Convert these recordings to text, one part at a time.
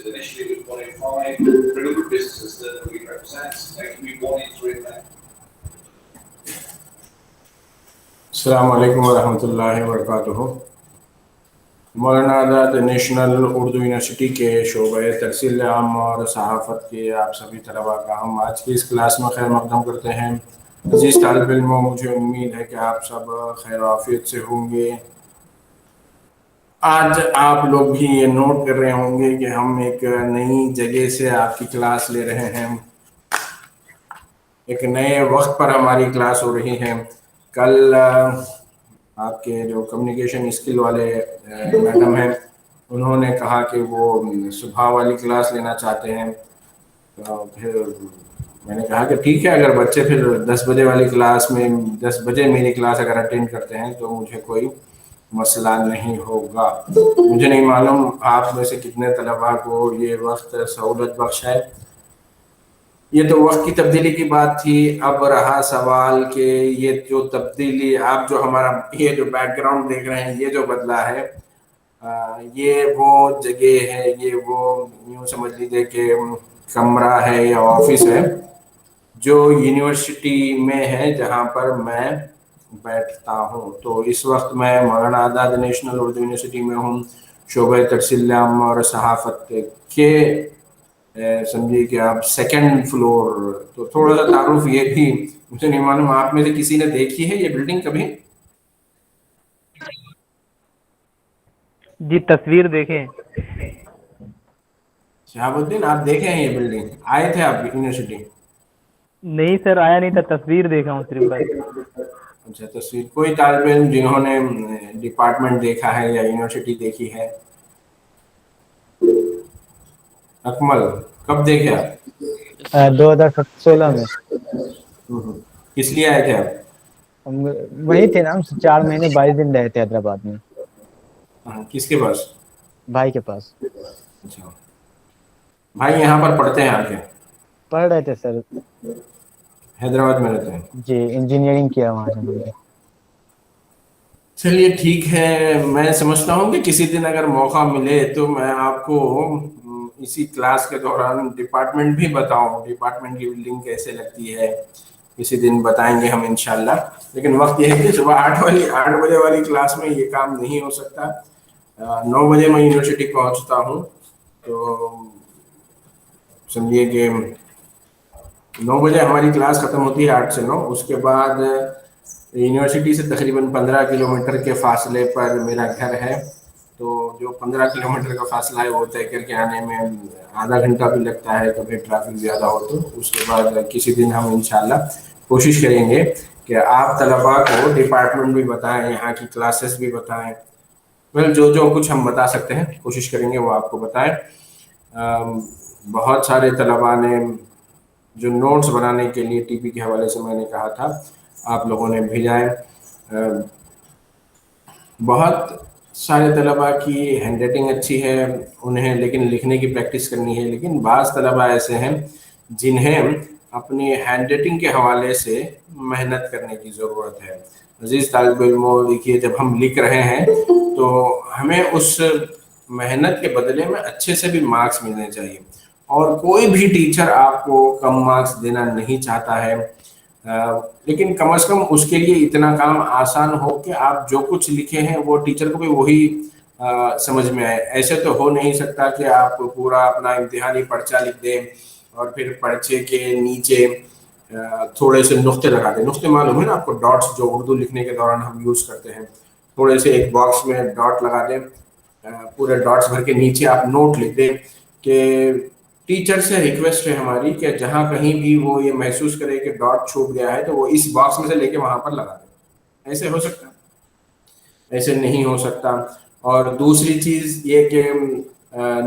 listed initially with 1 in 5 pretty good businesses that we represent. They can be 1 in 3 of them. अस्सलामु अलैकुम वरहमतुल्लाहि वबरकातुहू। मौलाना आज़ाद national Urdu university के शोबे तरसील आम और सहाफ़त के आप सभी तलबा का हम आज की इस क्लास में खैर मक़दम करते हैं। अज़ीज़ तालिब इल्मों, मुझे उम्मीद है कि आप सब खैर आफ़ियत से होंगे। आज आप लोग भी ये नोट कर रहे होंगे कि हम एक नई जगह से आपकी क्लास ले रहे हैं, एक नए वक्त पर हमारी क्लास हो रही है। कल आपके जो कम्युनिकेशन स्किल वाले मैडम हैं, उन्होंने कहा कि वो सुबह वाली क्लास लेना चाहते हैं। तो फिर मैंने कहा कि ठीक है, अगर बच्चे फिर 10 बजे वाली क्लास में 10 बजे मेरी क्लास अगर अटेंड करते हैं तो मुझे कोई मसला नहीं होगा। मुझे नहीं मालूम आप में से कितने तलबा को ये वक्त सहूलत बख्श है। ये तो वक्त की तब्दीली की बात थी। अब रहा सवाल कि ये जो तब्दीली, आप जो हमारा ये जो बैकग्राउंड देख रहे हैं, ये जो बदला है, ये वो जगह है, ये वो यूँ समझ लीजिए कि कमरा है या ऑफिस है जो यूनिवर्सिटी में है जहाँ पर मैं बैठता हूँ। तो इस वक्त मैं मौलाना आज़ाद नेशनल उर्दू यूनिवर्सिटी में हूँ, शोबे तफसील आम और सहाफ़त के समझिए कि आप सेकंड फ्लोर। तो थोड़ा सा तारुफ ये भी, मुझे नहीं मालूम आप में से किसी ने देखी है ये बिल्डिंग कभी? जी तस्वीर देखें। शहाबुद्दीन, आप देखे हैं ये बिल्डिंग? आए थे आप यूनिवर्सिटी? नहीं सर, आया नहीं था, तस्वीर देखा हूँ सिर्फ बस। अच्छा, तस्वीर। कोई तालिब इल्म जिन्होंने डिपार्टमेंट देखा है या यूनिवर्सिटी देखी है? अकमल, कब देखे आप? 2016 में। किस लिए आए थे आप? हम वही थे ना, हम 4 महीने 22 दिन रहे थे हैदराबाद में। किसके पास? भाई के पास। अच्छा, भाई यहाँ पर पढ़ते हैं आपके? पढ़ रहे थे सर। हैदराबाद में रहते हैं जी, इंजीनियरिंग किया वहाँ से मैंने। चलिए ठीक है। मैं समझता हूँ कि किसी दिन अगर मौका मिले तो मैं आपको इसी क्लास के दौरान डिपार्टमेंट भी बताऊँ, डिपार्टमेंट की बिल्डिंग कैसे लगती है, किसी दिन बताएंगे हम इंशाल्लाह। लेकिन वक्त यह है कि सुबह 8 बजे वाली क्लास में ये काम नहीं हो सकता। 9 बजे मैं यूनिवर्सिटी पहुँचता हूँ, तो समझिए कि 9 बजे हमारी क्लास ख़त्म होती है, 8 से 9। उसके बाद यूनिवर्सिटी से तकरीबन 15 किलोमीटर के फासले पर मेरा घर है। तो जो 15 किलोमीटर का फासला है वो तय करके आने में आधा घंटा भी लगता है, कभी ट्रैफिक ज़्यादा हो तो। उसके बाद किसी दिन हम इंशाल्लाह कोशिश करेंगे कि आप तलबा को डिपार्टमेंट भी बताएं, यहाँ की क्लासेस भी बताएं। वेल, जो कुछ हम बता सकते हैं कोशिश करेंगे वो आपको बताएं। बहुत सारे तलबा ने जो नोट्स बनाने के लिए टीपी के हवाले से मैंने कहा था, आप लोगों ने भेजा है। बहुत सारे तलबा की हैंड राइटिंग अच्छी है, उन्हें लेकिन लिखने की प्रैक्टिस करनी है। लेकिन बाज़ तलबा ऐसे हैं जिन्हें अपनी हैंड राइटिंग के हवाले से मेहनत करने की ज़रूरत है। अजीज़ तालिब इल्मों, देखिए, जब हम लिख रहे हैं तो हमें उस मेहनत के बदले में अच्छे से भी मार्क्स मिलने चाहिए। और कोई भी टीचर आपको कम मार्क्स देना नहीं चाहता है, लेकिन कम से कम उसके लिए इतना काम आसान हो कि आप जो कुछ लिखे हैं वो टीचर को भी वही समझ में आए। ऐसे तो हो नहीं सकता कि आप पूरा अपना इम्तिहानी पर्चा लिख दें और फिर पर्चे के नीचे थोड़े से नुक्ते लगा दें। नुक्ते मालूम है ना आपको, डॉट्स जो उर्दू लिखने के दौरान हम यूज़ करते हैं। थोड़े से एक बॉक्स में डॉट लगा दें, पूरे डॉट्स भर के नीचे आप नोट लिख दें कि टीचर से रिक्वेस्ट है हमारी कि जहाँ कहीं भी वो ये महसूस करे कि डॉट छूट गया है तो वो इस बॉक्स में से लेके वहाँ पर लगा दे। ऐसे हो सकता है? ऐसे नहीं हो सकता। और दूसरी चीज़ ये कि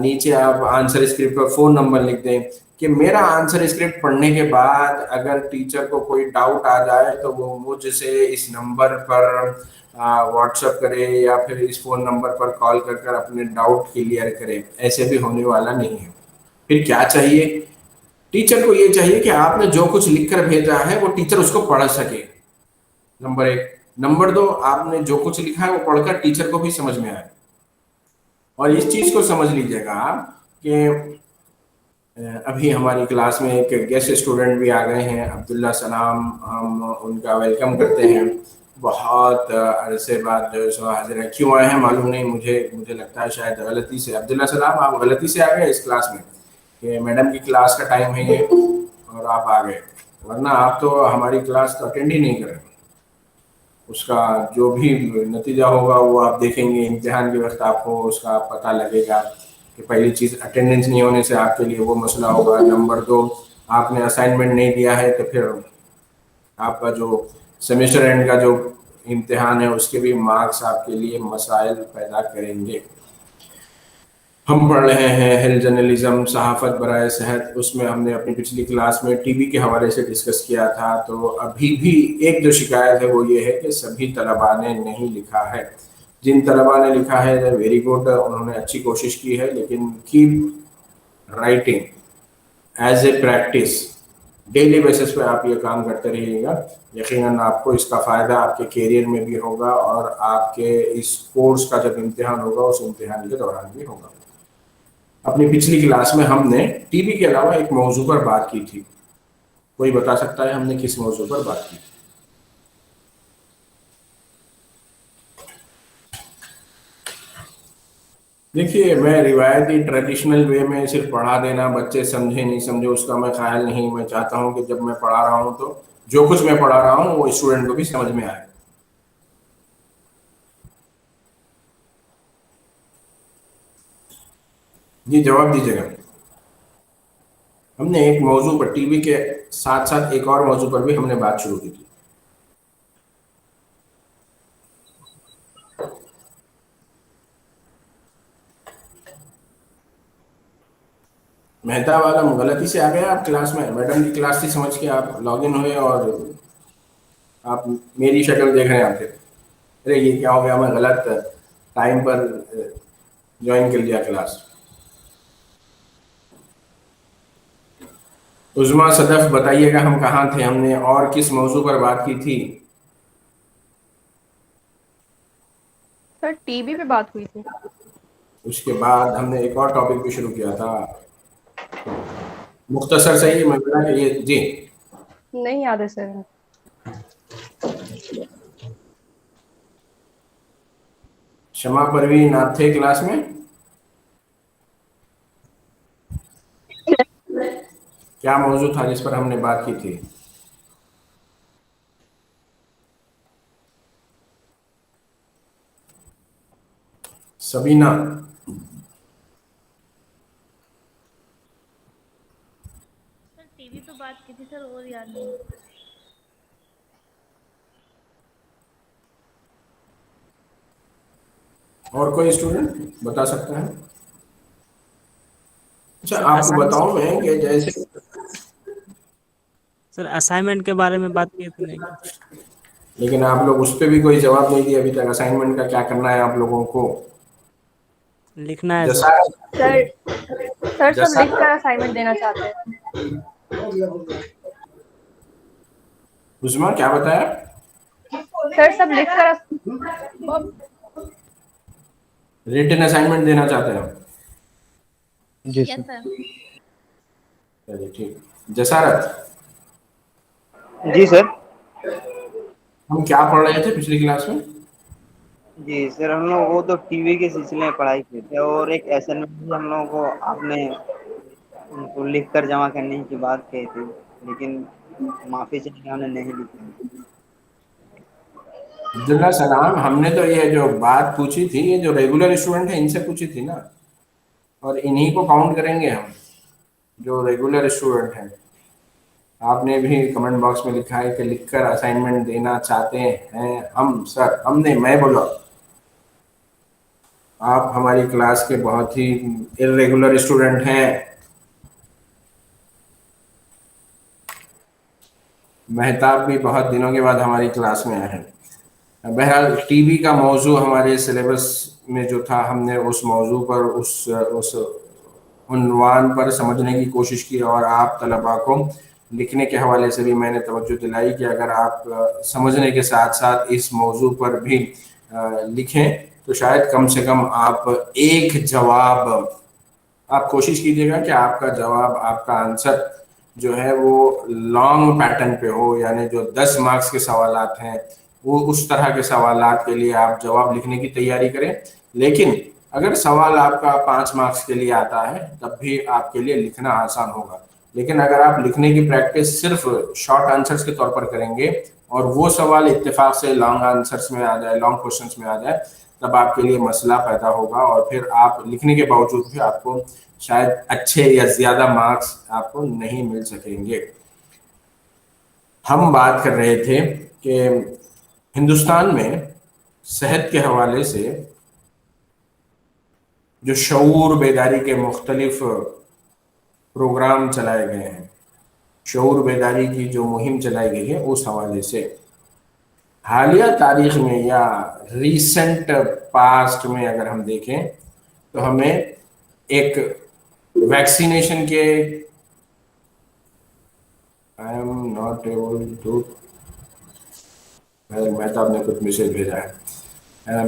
नीचे आप आंसर स्क्रिप्ट पर फ़ोन नंबर लिख दें कि मेरा आंसर स्क्रिप्ट पढ़ने के बाद अगर टीचर को कोई डाउट आ जाए तो वो मुझसे इस नंबर पर व्हाट्सएप करे या फिर इस फ़ोन नंबर पर कॉल कर अपने डाउट क्लियर करे। ऐसे भी होने वाला नहीं है। फिर क्या चाहिए? टीचर को ये चाहिए कि आपने जो कुछ लिखकर भेजा है वो टीचर उसको पढ़ सके, नंबर 1। नंबर 2, आपने जो कुछ लिखा है वो पढ़कर टीचर को भी समझ में आए। और इस चीज़ को समझ लीजिएगा کہ ابھی ہماری کلاس میں ایک گیسٹ اسٹوڈنٹ بھی آ گئے ہیں، عبداللہ سلام، ہم ان کا ویلکم کرتے ہیں. بہت عرصے بعد جو سو حاضر ہیں، کیوں آئے ہیں معلوم نہیں، مجھے لگتا ہے شاید غلطی سے. عبداللہ سلام، آپ غلطی سے آ گئے اس کلاس میں کہ میڈم کی کلاس کا ٹائم ہے یہ اور آپ آ گئے، ورنہ آپ تو ہماری کلاس تو اٹینڈ ہی نہیں کریں. اس کا جو بھی نتیجہ ہوگا وہ آپ دیکھیں گے امتحان کے وقت، آپ کو اس کا پتہ لگے گا کہ پہلی چیز اٹینڈنس نہیں ہونے سے آپ کے لیے وہ مسئلہ ہوگا. نمبر 2، آپ نے اسائنمنٹ نہیں دیا ہے تو پھر آپ کا جو سیمیسٹر اینڈ کا جو امتحان ہے اس کے بھی مارکس آپ کے لیے مسائل پیدا کریں گے. ہم پڑھ رہے ہیں ہیلتھ جرنلزم، صحافت برائے صحت. اس میں ہم نے اپنی پچھلی کلاس میں ٹی بی کے حوالے سے ڈسکس کیا تھا. تو ابھی بھی ایک جو شکایت ہے وہ یہ ہے کہ سبھی طلباء نے نہیں لکھا ہے. جن طلباء نے لکھا ہے ویری گڈ، انہوں نے اچھی کوشش کی ہے، لیکن keep writing as a practice, daily basis پہ آپ یہ کام کرتے رہیے گا. یقیناً آپ کو اس کا فائدہ آپ کے کیریئر میں بھی ہوگا اور آپ کے اس کورس کا جب امتحان ہوگا اس امتحان کے دوران بھی ہوگا. اپنی پچھلی کلاس میں ہم نے ٹی بی کے علاوہ ایک موضوع پر بات کی تھی. کوئی بتا سکتا ہے ہم نے کس موضوع پر بات کی تھی؟ دیکھیے، میں روایتی ٹریڈیشنل وے میں صرف پڑھا دینا، بچے سمجھے نہیں سمجھے اس کا میں خیال نہیں. میں چاہتا ہوں کہ جب میں پڑھا رہا ہوں تو جو کچھ میں پڑھا رہا ہوں وہ اسٹوڈنٹ کو بھی سمجھ میں آئے. جی جواب دیجیے گا. ہم نے ایک موضوع پر ٹی وی کے ساتھ ساتھ ایک اور موضوع پر بھی ہم نے بات شروع کی تھی. مہتاب عالم، غلطی سے آ گئے آپ کلاس میں، میڈم کی کلاس تھی سمجھ کے آپ لاگ ان ہوئے اور آپ میری شکل دیکھ رہے ہیں. آپ کے ارے یہ کیا ہو گیا، میں غلط ٹائم پر جوائن کر لیا کلاس. عظما صدف، بتائیے گا ہم کہاں تھے، ہم نے اور کس موضوع پر بات کی تھی؟ سر ٹی وی پہ بات ہوئی تھی. اس کے بعد ہم نے ایک اور ٹاپک بھی شروع کیا تھا، مختصر سے ہی میں بولا کہ یہ جی نہیں یاد ہے سر. شمع پروین، آپ تھے کلاس میں؟ کیا موضوع تھا جس پر ہم نے بات کی تھی؟ سبینہ، سر ٹی وی پہ بات کی تھی سر، اور یاد نہیں. اور کوئی اسٹوڈنٹ بتا سکتا ہے؟ اچھا سر آپ کو بتاؤں میں کہ جیسے سر اسائنمنٹ کے بارے میں بات کی تھی نہیں؟ لیکن آپ لوگ اس پہ بھی کوئی جواب نہیں دیا ابھی تک. اسائنمنٹ کا کیا کرنا ہے آپ لوگوں کو؟ لکھنا ہے جیسا سر سر سب جیسا لکھ کر اسائنمنٹ دینا چاہتے ہیں. عظما کیا بتایا؟ سر سب لکھ کر ریٹن اسائنمنٹ دینا چاہتے ہیں. جی یس سر. سر. چلیے ٹھیک. جسارت، جی سر. ہم کیا پڑھ رہے تھے پچھلی کلاس میں؟ جی سر، ہم لوگ وہ تو ٹی وی کے سلسلے میں پڑھائی کی تھی اور ایک اسائنمنٹ بھی ہم لوگوں کو آپ نے ان کو لکھ کر جمع کرنے کی بات کہی تھی، لیکن معافی سے ہم نے نہیں لکھی. عبداللہ سلام، ہم نے تو یہ جو بات پوچھی تھی یہ جو ریگولر اسٹوڈنٹ ہیں ان سے پوچھی تھی نا، اور انہی کو کاؤنٹ کریں گے ہم جو ریگولر اسٹوڈنٹ ہیں. آپ نے بھی کمنٹ باکس میں لکھا ہے کہ لکھ کر اسائنمنٹ دینا چاہتے ہیں ہم. سر ہم نے، میں بولا، آپ ہماری کلاس کے بہت ہی ارریگولر اسٹوڈنٹ ہیں. مہتاب بھی بہت دنوں کے بعد ہماری کلاس میں آئے ہیں. بہرحال ٹی وی کا موضوع ہمارے سلیبس میں جو تھا ہم نے اس موضوع پر اس عنوان پر سمجھنے کی کوشش کی، اور آپ طلباء کو لکھنے کے حوالے سے بھی میں نے توجہ دلائی کہ اگر آپ سمجھنے کے ساتھ ساتھ اس موضوع پر بھی لکھیں تو شاید کم سے کم آپ ایک جواب آپ کوشش کیجیے گا کہ آپ کا جواب، آپ کا آنسر جو ہے وہ لانگ پیٹرن پہ ہو، یعنی جو 10 مارکس کے سوالات ہیں وہ اس طرح کے سوالات کے لیے آپ جواب لکھنے کی تیاری کریں. لیکن اگر سوال آپ کا 5 مارکس کے لیے آتا ہے تب بھی آپ کے لیے لکھنا آسان ہوگا. لیکن اگر آپ لکھنے کی پریکٹس صرف شارٹ آنسرز کے طور پر کریں گے اور وہ سوال اتفاق سے لانگ آنسرز میں آ جائے، لانگ کوشچنس میں آ جائے، تب آپ کے لیے مسئلہ پیدا ہوگا اور پھر آپ لکھنے کے باوجود بھی آپ کو شاید اچھے یا زیادہ مارکس آپ کو نہیں مل سکیں گے. ہم بات کر رہے تھے کہ ہندوستان میں صحت کے حوالے سے جو شعور بیداری کے مختلف پروگرام چلائے گئے ہیں، شعور بیداری کی جو مہم چلائی گئی ہے، اس حوالے سے حالیہ تاریخ میں یا ریسنٹ پاسٹ میں اگر ہم دیکھیں تو ہمیں ایک ویکسینیشن کے I am not able to, میں تو آپ نے کچھ میسج بھیجا ہے،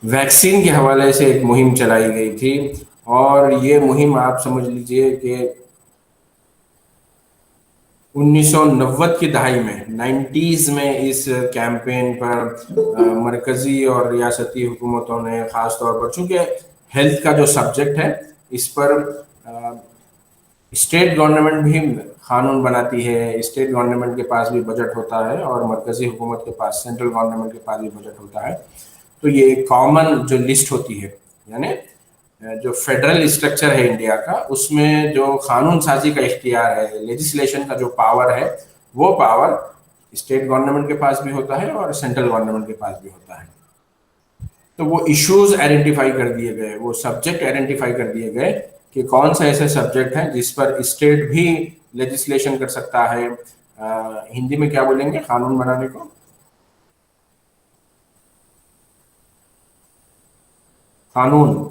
ویکسین کے حوالے سے ایک مہم چلائی گئی تھی. اور یہ مہم آپ سمجھ لیجئے کہ 1990 کی دہائی میں، 90s میں اس کیمپین پر مرکزی اور ریاستی حکومتوں نے خاص طور پر، چونکہ ہیلتھ کا جو سبجیکٹ ہے اس پر اسٹیٹ گورنمنٹ بھی قانون بناتی ہے، اسٹیٹ گورنمنٹ کے پاس بھی بجٹ ہوتا ہے اور مرکزی حکومت کے پاس، سینٹرل گورنمنٹ کے پاس بھی بجٹ ہوتا ہے. تو یہ ایک کامن جو لسٹ ہوتی ہے، یعنی جو فیڈرل اسٹرکچر ہے انڈیا کا، اس میں جو قانون سازی کا اختیار ہے، لیجسلیشن کا جو پاور ہے، وہ پاور اسٹیٹ گورنمنٹ کے پاس بھی ہوتا ہے اور سینٹرل گورنمنٹ کے پاس بھی ہوتا ہے. تو وہ ایشوز آئیڈینٹیفائی کر دیے گئے، وہ سبجیکٹ آئیڈینٹیفائی کر دیے گئے کہ کون سے ایسے سبجیکٹ ہیں جس پر اسٹیٹ بھی لیجسلیشن کر سکتا ہے. ہندی میں کیا بولیں گے قانون بنانے کو؟ قانون.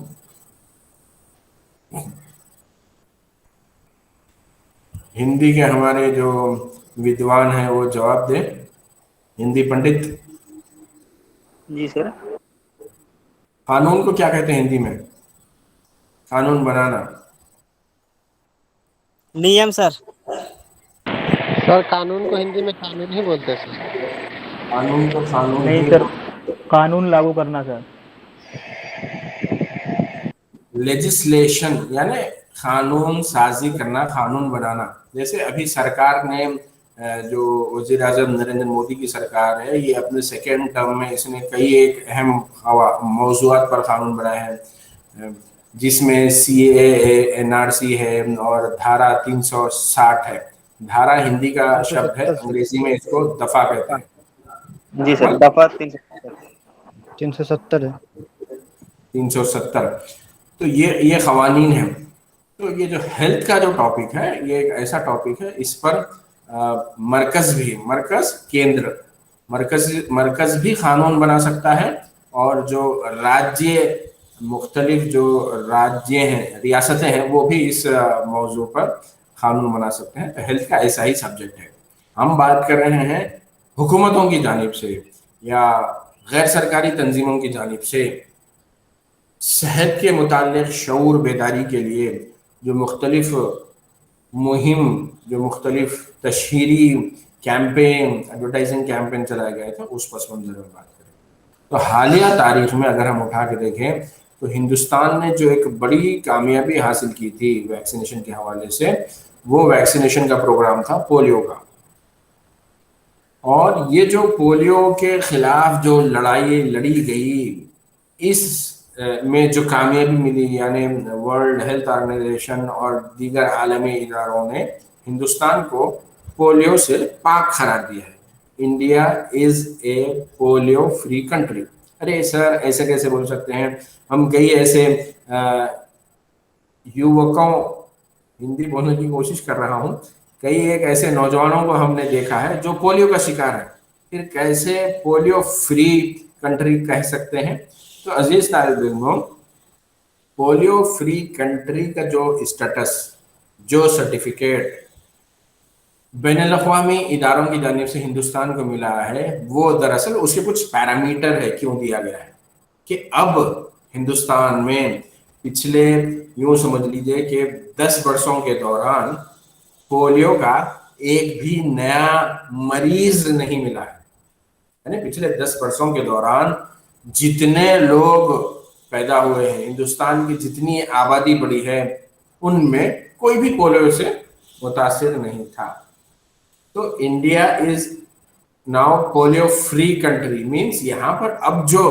ہندی کے ہمارے جو ودوان ہیں وہ جواب دیں، ہندی پنڈت. جی سر. قانون کو کیا کہتے ہیں ہندی میں؟ قانون بنانا. نیم سر. سر قانون کو ہندی میں قانون ہی بولتے ہیں سر. قانون کو قانون نہیں سر، قانون لاگو کرنا سر. لیجسلیشن یعنی قانون سازی کرنا، قانون بنانا. جیسے ابھی سرکار نے جو وزیر اعظم نریندر مودی کی سرکار ہے، یہ اپنے سیکنڈ ٹرم میں اس نے کئی ایک اہم موضوعات پر قانون بنائے ہیں، جس میں سی اے اے، این آر سی ہے اور دھارا 360 ہے. دھارا ہندی کا شبد ہے، انگریزی میں اس کو دفعہ کہتے ہیں. جی سر، دفعہ 370 ہے. 370. تو یہ قوانین ہیں. تو یہ جو ہیلتھ کا جو ٹاپک ہے، یہ ایک ایسا ٹاپک ہے، اس پر مرکز کیندر مرکز بھی قانون بنا سکتا ہے، اور جو راجیہ مختلف جو راجیہ ہیں، ریاستیں ہیں، وہ بھی اس موضوع پر قانون بنا سکتے ہیں. تو ہیلتھ کا ایسا ہی سبجیکٹ ہے. ہم بات کر رہے ہیں حکومتوں کی جانب سے یا غیر سرکاری تنظیموں کی جانب سے صحت کے متعلق شعور بیداری کے لیے جو مختلف مہم، جو مختلف تشہیری کیمپین، ایڈورٹائزنگ کیمپین چلائے گئے تھے، اس پس منظر میں بات کریں. تو حالیہ تاریخ میں اگر ہم اٹھا کے دیکھیں تو ہندوستان نے جو ایک بڑی کامیابی حاصل کی تھی ویکسینیشن کے حوالے سے، وہ ویکسینیشن کا پروگرام تھا پولیو کا. اور یہ جو پولیو کے خلاف جو لڑائی لڑی گئی، اس میں جو کامیابی ملی، یعنی ورلڈ ہیلتھ آرگنائزیشن اور دیگر عالمی اداروں نے ہندوستان کو پولیو سے پاک قرار دیا ہے. India is a polio free country. ارے سر ایسے کیسے بول سکتے ہیں؟ ہم کئی ایسے یووکوں، ہندی بولنے کی کوشش کر رہا ہوں، کئی ایک ایسے نوجوانوں کو ہم نے دیکھا ہے جو پولیو کا شکار ہے، پھر کیسے پولیو فری کنٹری کہہ سکتے ہیں؟ تو عزیز طالب علموں، پولیو فری کنٹری کا جو اسٹیٹس، جو سرٹیفکیٹ بین الاقوامی اداروں کی جانب سے ہندوستان کو ملا ہے، وہ دراصل اس کے کچھ پیرامیٹر ہے کیوں دیا گیا ہے کہ اب ہندوستان میں पिछले यूं समझ लीजिए कि 10 वर्षों के दौरान पोलियो का एक भी नया मरीज नहीं मिला है। यानी पिछले 10 वर्षों के दौरान जितने लोग पैदा हुए हैं, हिंदुस्तान की जितनी आबादी बढ़ी है, उनमें कोई भी पोलियो से मुतासिर नहीं था। तो India is now polio free country, means यहाँ पर अब जो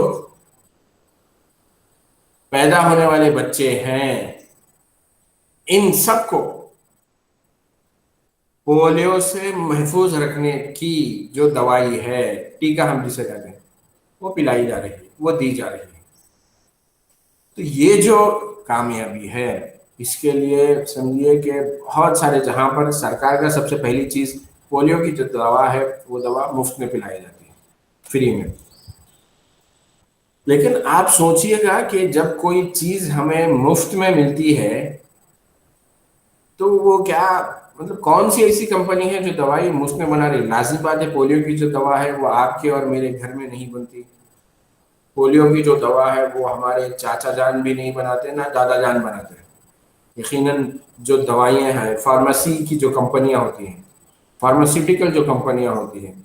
पैदा होने वाले बच्चे हैं, इन सबको पोलियो से महफूज रखने की जो दवाई है, टीका हम जिसे कहते हैं, वो पिलाई जा रही है, वो दी जा रही है। तो ये जो कामयाबी है, इसके लिए समझिए कि बहुत सारे, जहां पर सरकार का सबसे पहली चीज पोलियो की जो दवा है, वो दवा मुफ्त में पिलाई जाती है, फ्री में। लेकिन आप सोचिएगा कि जब कोई चीज हमें मुफ्त में मिलती है तो वो क्या, मतलब कौन सी ऐसी कंपनी है जो दवाई मुफ्त में बना रही है? लाजिम बात है, पोलियो की जो दवा है वो आपके और मेरे घर में नहीं बनती। पोलियो की जो दवा है वो हमारे चाचा जान भी नहीं बनाते, ना दादा जान बनाते हैं। यकीनन जो दवाइयाँ हैं, फार्मेसी की जो कंपनियां होती हैं, फार्मास्यूटिकल जो कंपनियां होती हैं,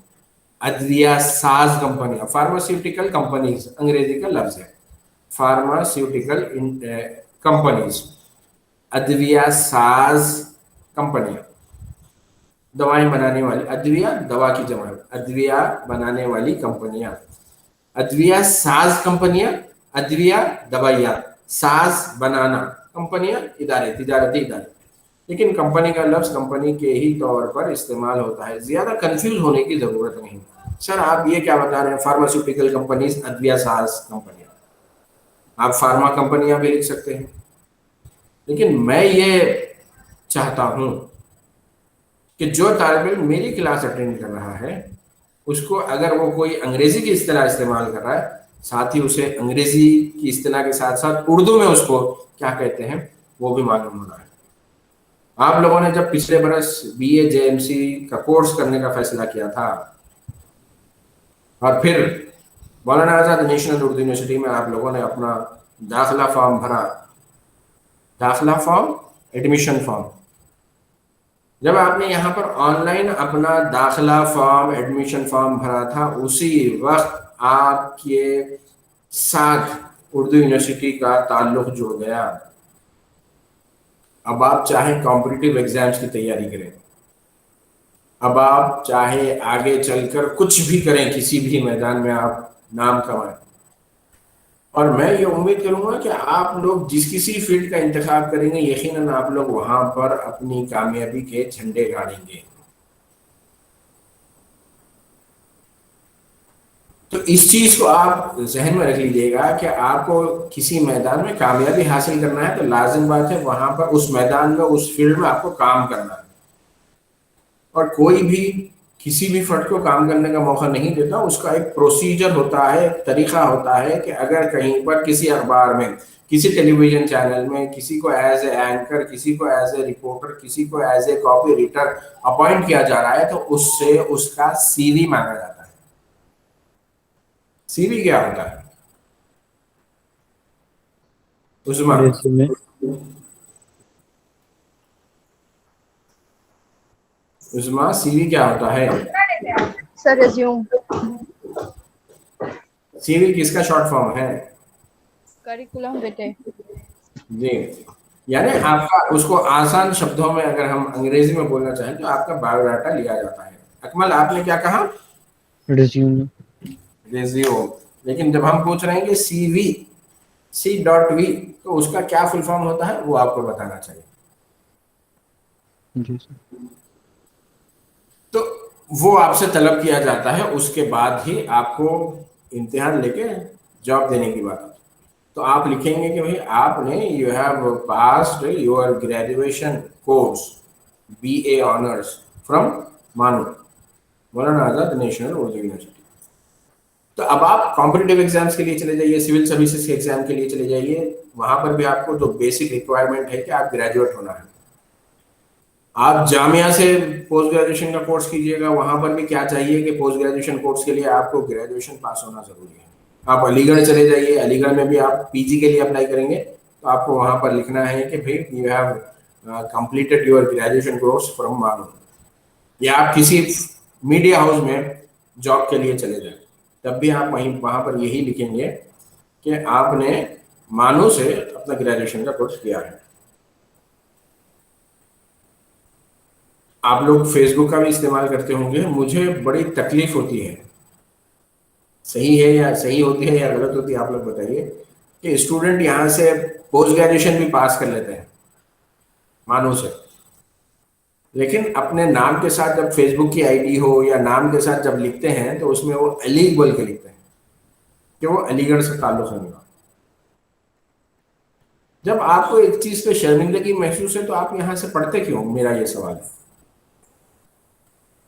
अद्विया साज कंपनियां, फार्मास्यूटिकल कंपनीज अंग्रेजी का लफ्ज है, फार्मास्यूटिकल कंपनीज, अद्विया साज कंपनियां, दवाएं बनाने वाली, अद्विया दवा की जमा, अद्विया बनाने वाली कंपनियां, अद्विया साज कंपनियां, अद्विया दवाइयां, साज बनाना कंपनियां, इदारे, तिजारती इदारे। लेकिन कंपनी का लफ्ज कंपनी के ही तौर पर इस्तेमाल होता है, ज्यादा कंफ्यूज होने की जरूरत नहीं। सर आप ये क्या बता रहे हैं, फार्मास्यूटिकल कंपनीज, अद्विया साज कंपनियां, आप फार्मा कंपनियां भी लिख सकते हैं। लेकिन मैं ये चाहता हूं कि जो तालिब इल्म मेरी क्लास अटेंड कर रहा है, उसको अगर वो कोई अंग्रेजी की इस्तिलाह इस्तेमाल कर रहा है, साथ ही उसे अंग्रेजी की इस्तिलाह के साथ साथ उर्दू में उसको क्या कहते हैं वो भी मालूम होना है। आप लोगों ने जब पिछले बरस BA JMC का कोर्स करने का फैसला किया था और फिर मौलाना आज़ाद नेशनल उर्दू यूनिवर्सिटी में आप लोगों ने अपना दाखिला फॉर्म भरा, दाखिला फॉर्म, एडमिशन फॉर्म, जब आपने यहाँ पर ऑनलाइन अपना दाखिला फॉर्म, एडमिशन फॉर्म भरा था, उसी वक्त आपके साथ उर्दू यूनिवर्सिटी का ताल्लुक जुड़ गया। अब आप चाहे कॉम्पिटिटिव एग्जाम्स की तैयारी करें, अब आप चाहे आगे चलकर कुछ भी करें, किसी भी मैदान में आप नाम कमाएं, और मैं ये उम्मीद करूंगा कि आप लोग जिस किसी फील्ड का इंतखाब करेंगे, यकीनन आप लोग वहां पर अपनी कामयाबी के झंडे गाड़ेंगे। तो इस चीज को आप जहन में रख लीजिएगा कि आपको किसी मैदान में कामयाबी हासिल करना है तो लाजिम बात है वहां पर उस मैदान में, उस फील्ड में आपको काम करना है। और कोई भी किसी भी फर्द को काम करने का मौका नहीं देता, उसका एक प्रोसीजर होता है, एक तरीका होता है कि अगर कहीं पर किसी अखबार में, किसी टेलीविजन चैनल में किसी को एज ए एंकर, किसी को एज ए रिपोर्टर, किसी को as a copywriter appoint किया जा रहा है तो उससे उसका CV मांगा जाता है। CV क्या होता है उस्मा? उस्मा CV क्या होता है? Sir resume. CV किसका शॉर्ट फॉर्म है? करिकुलम बेटे जी, यानी आपका, उसको आसान शब्दों में अगर हम अंग्रेजी में बोलना चाहें तो आपका बायोडाटा लिया जाता है। अकमल आपने क्या कहा? रिज्यूम। रेज्यूम। लेकिन जब हम पूछ रहे हैं कि CV C.V तो उसका क्या फुल फॉर्म होता है वो आपको बताना चाहिए। जी सर। तो वो आपसे तलब किया जाता है, उसके बाद ही आपको इम्तिहान लेके जॉब देने की बात है। तो आप लिखेंगे कि भाई आपने you have passed your graduation course BA honours from मानू, मौलाना आज़ाद नेशनल उर्दू यूनिवर्सिटी। तो अब आप कॉम्पिटिटिव एग्जाम्स के लिए चले जाइए, सिविल सर्विसेज के एग्जाम के लिए चले जाइए, वहां पर भी आपको तो बेसिक रिक्वायरमेंट है कि आप ग्रेजुएट होना है। आप जामिया से पोस्ट ग्रेजुएशन का कोर्स कीजिएगा, वहां पर भी क्या चाहिए कि पोस्ट ग्रेजुएशन कोर्स के लिए आपको ग्रेजुएशन पास होना जरूरी है। आप अलीगढ़ चले जाइए, अलीगढ़ में भी आप PG के लिए अप्लाई करेंगे तो आपको वहां पर लिखना है कि भाई you have completed your graduation course from मानो, या आप किसी मीडिया हाउस में जॉब के लिए चले जाए तब भी आप वहीं वहां पर यही लिखेंगे कि आपने मानो से अपना ग्रेजुएशन का कोर्स किया है। आप लोग फेसबुक का भी इस्तेमाल करते होंगे, मुझे बड़ी तकलीफ होती है, सही है या सही होती है या गलत होती है आप लोग बताइए, कि स्टूडेंट यहाँ से पोस्ट ग्रेजुएशन भी पास कर लेते हैं मानो से, लेकिन अपने नाम के साथ जब फेसबुक की आईडी हो या नाम के साथ जब लिखते हैं तो उसमें वो अली बोल के लिखते हैं कि वो अलीगढ़ से ताल्लुक रखने वाला। जब आपको एक चीज पे शर्मिंदगी महसूस है तो आप यहाँ से पढ़ते क्यों, मेरा ये सवाल है।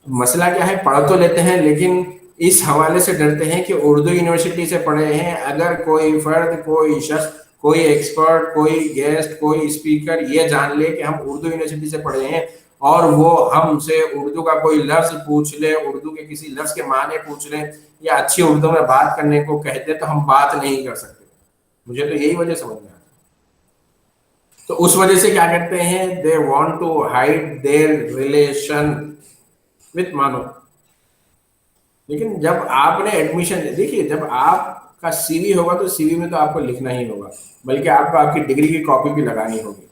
मसला क्या है, पढ़ तो लेते हैं लेकिन इस हवाले से डरते हैं कि उर्दू यूनिवर्सिटी से पढ़े हैं, अगर कोई फर्द, कोई शख्स, कोई एक्सपर्ट, कोई गेस्ट, कोई स्पीकर ये जान ले कि हम उर्दू यूनिवर्सिटी से पढ़े हैं और वो हमसे उर्दू का कोई लफ्ज पूछ ले, उर्दू के किसी लफ्ज के माने पूछ ले या अच्छी उर्दू में बात करने को कहते तो हम बात नहीं कर सकते। मुझे तो यही वजह समझ में आता है। तो उस वजह से क्या करते हैं, they want to hide their relation with मानो। लेकिन जब आपने एडमिशन, देखिए जब आपका सीवी होगा तो सीवी में तो आपको लिखना ही होगा, बल्कि आपको आपकी डिग्री की कॉपी भी लगानी होगी।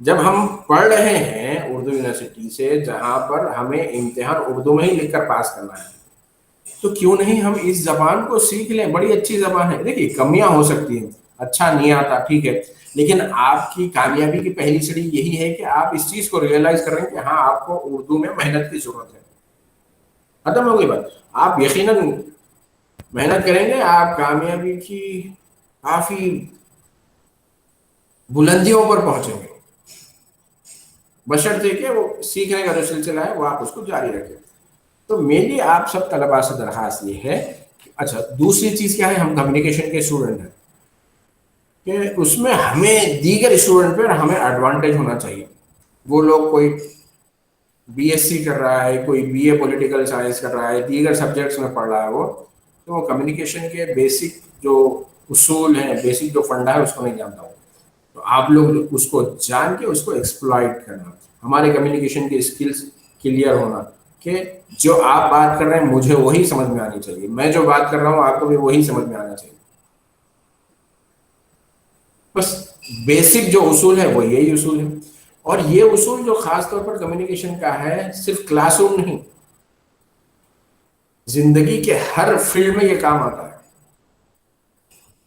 जब हम पढ़ रहे हैं उर्दू यूनिवर्सिटी से जहां पर हमें इम्तिहान उर्दू में ही लिखकर पास करना है, तो क्यों नहीं हम इस जबान को सीख लें। बड़ी अच्छी जबान है। देखिए कमियां हो सकती हैं, अच्छा नहीं आता ठीक है, लेकिन आपकी कामयाबी की पहली सीढ़ी यही है कि आप इस चीज को रियलाइज कर रहे हैं कि हाँ आपको उर्दू में मेहनत की जरूरत है। खत्म हो गई बात। आप यकीनन मेहनत करेंगे, आप कामयाबी की काफी बुलंदियों पर पहुंचेंगे, बशर्ते कि वो सीखने का जो सिलसिला है वो आप उसको जारी रखें। तो मेरी आप सब तलबा से दरखास्त ये है कि अच्छा दूसरी चीज क्या है, हम कम्युनिकेशन के स्टूडेंट हैं कि उसमें हमें दीगर स्टूडेंट पर हमें एडवांटेज होना चाहिए। वो लोग कोई बीएससी कर रहा है, कोई बीए पॉलिटिकल साइंस कर रहा है, दीगर सब्जेक्ट्स में पढ़ रहा है वो, तो कम्युनिकेशन के बेसिक जो उसूल हैं, बेसिक जो फंडा है उसको नहीं जानता हूँ। तो आप लोग उसको जान के उसको एक्सप्लॉइट करना, हमारे कम्युनिकेशन की स्किल्स क्लियर होना कि जो आप बात कर रहे हैं मुझे वही समझ में आनी चाहिए, मैं जो बात कर रहा हूँ आपको भी वही समझ में आना चाहिए। बस बेसिक जो उसूल है वो यही उसूल है। और ये उसूल जो खास तौर पर कम्युनिकेशन का है, सिर्फ क्लासरूम नहीं, जिंदगी के हर फील्ड में ये काम आता है।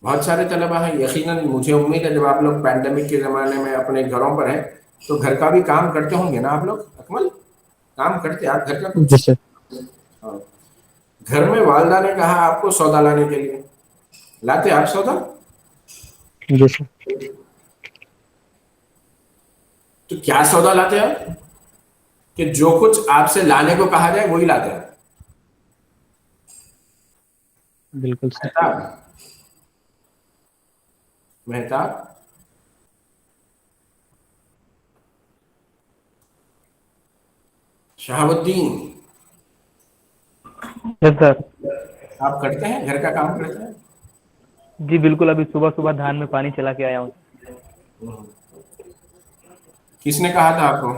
बहुत सारे तलबा हैं, यकीनन मुझे उम्मीद है जब आप लोग पैंडेमिक के ज़माने में अपने घरों पर हैं तो घर का भी काम करते होंगे ना आप लोग। अकमल, काम करते आप घर का कुछ? हाँ। घर में वालदा ने कहा आपको सौदा लाने के लिए, लाते आप सौदा? जी सर। तो क्या सौदा लाते आप कि जो कुछ आपसे लाने को कहा जाए वही लाते हैं? बिल्कुल sir. Mehtab, Shahabuddin, yes sir. आप करते हैं घर का काम करते हैं? जी बिल्कुल, अभी सुबह सुबह धान में पानी चला के आया हूँ। किसने कहा था आपको?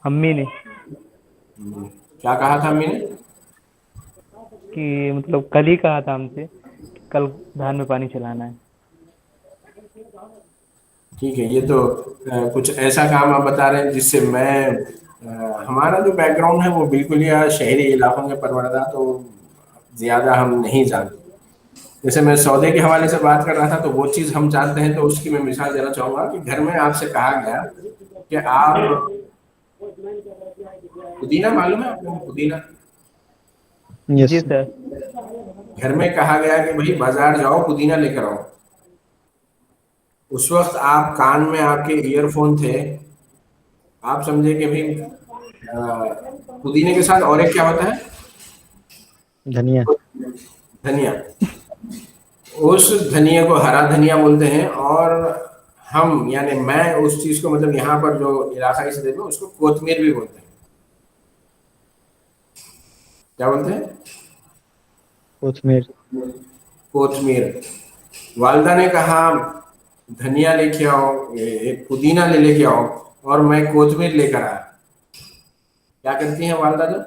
अम्मी ने। क्या कहा था अम्मी ने? कि मतलब कल ही कहा था हमसे, कल धान में पानी चलाना है। ठीक है, ये तो कुछ ऐसा काम आप बता रहे हैं जिससे मैं हमारा जो बैकग्राउंड है वो बिल्कुल ही शहरी इलाकों के परवरदा, तो ज़्यादा हम नहीं जानते। जैसे मैं सौदे के हवाले से बात कर रहा था तो वो चीज़ हम जानते हैं, तो उसकी मैं मिसाल देना चाहूँगा कि घर में आपसे कहा गया कि आप पुदीना, मालूम है आपको पुदीना? जी सर। घर में कहा गया कि भाई बाजार जाओ पुदीना लेकर आओ। उस वक्त आप कान में आपके ईयरफोन थे, आप समझे कि भाई पुदीने के साथ और एक क्या होता है? धनिया। धनिया। उस धनिया को हरा धनिया बोलते हैं, और हम यानी मैं उस चीज को मतलब यहाँ पर जो इलाकाई सतह में उसको कोतमीर भी बोलते हैं। क्या बोलते हैं? कोथमीर। कोतमीर। वालदा ने कहा धनिया लेके आओ, पुदीना लेके आओ, और मैं कोथमीर लेकर आया। क्या करती हैं वालदा जब?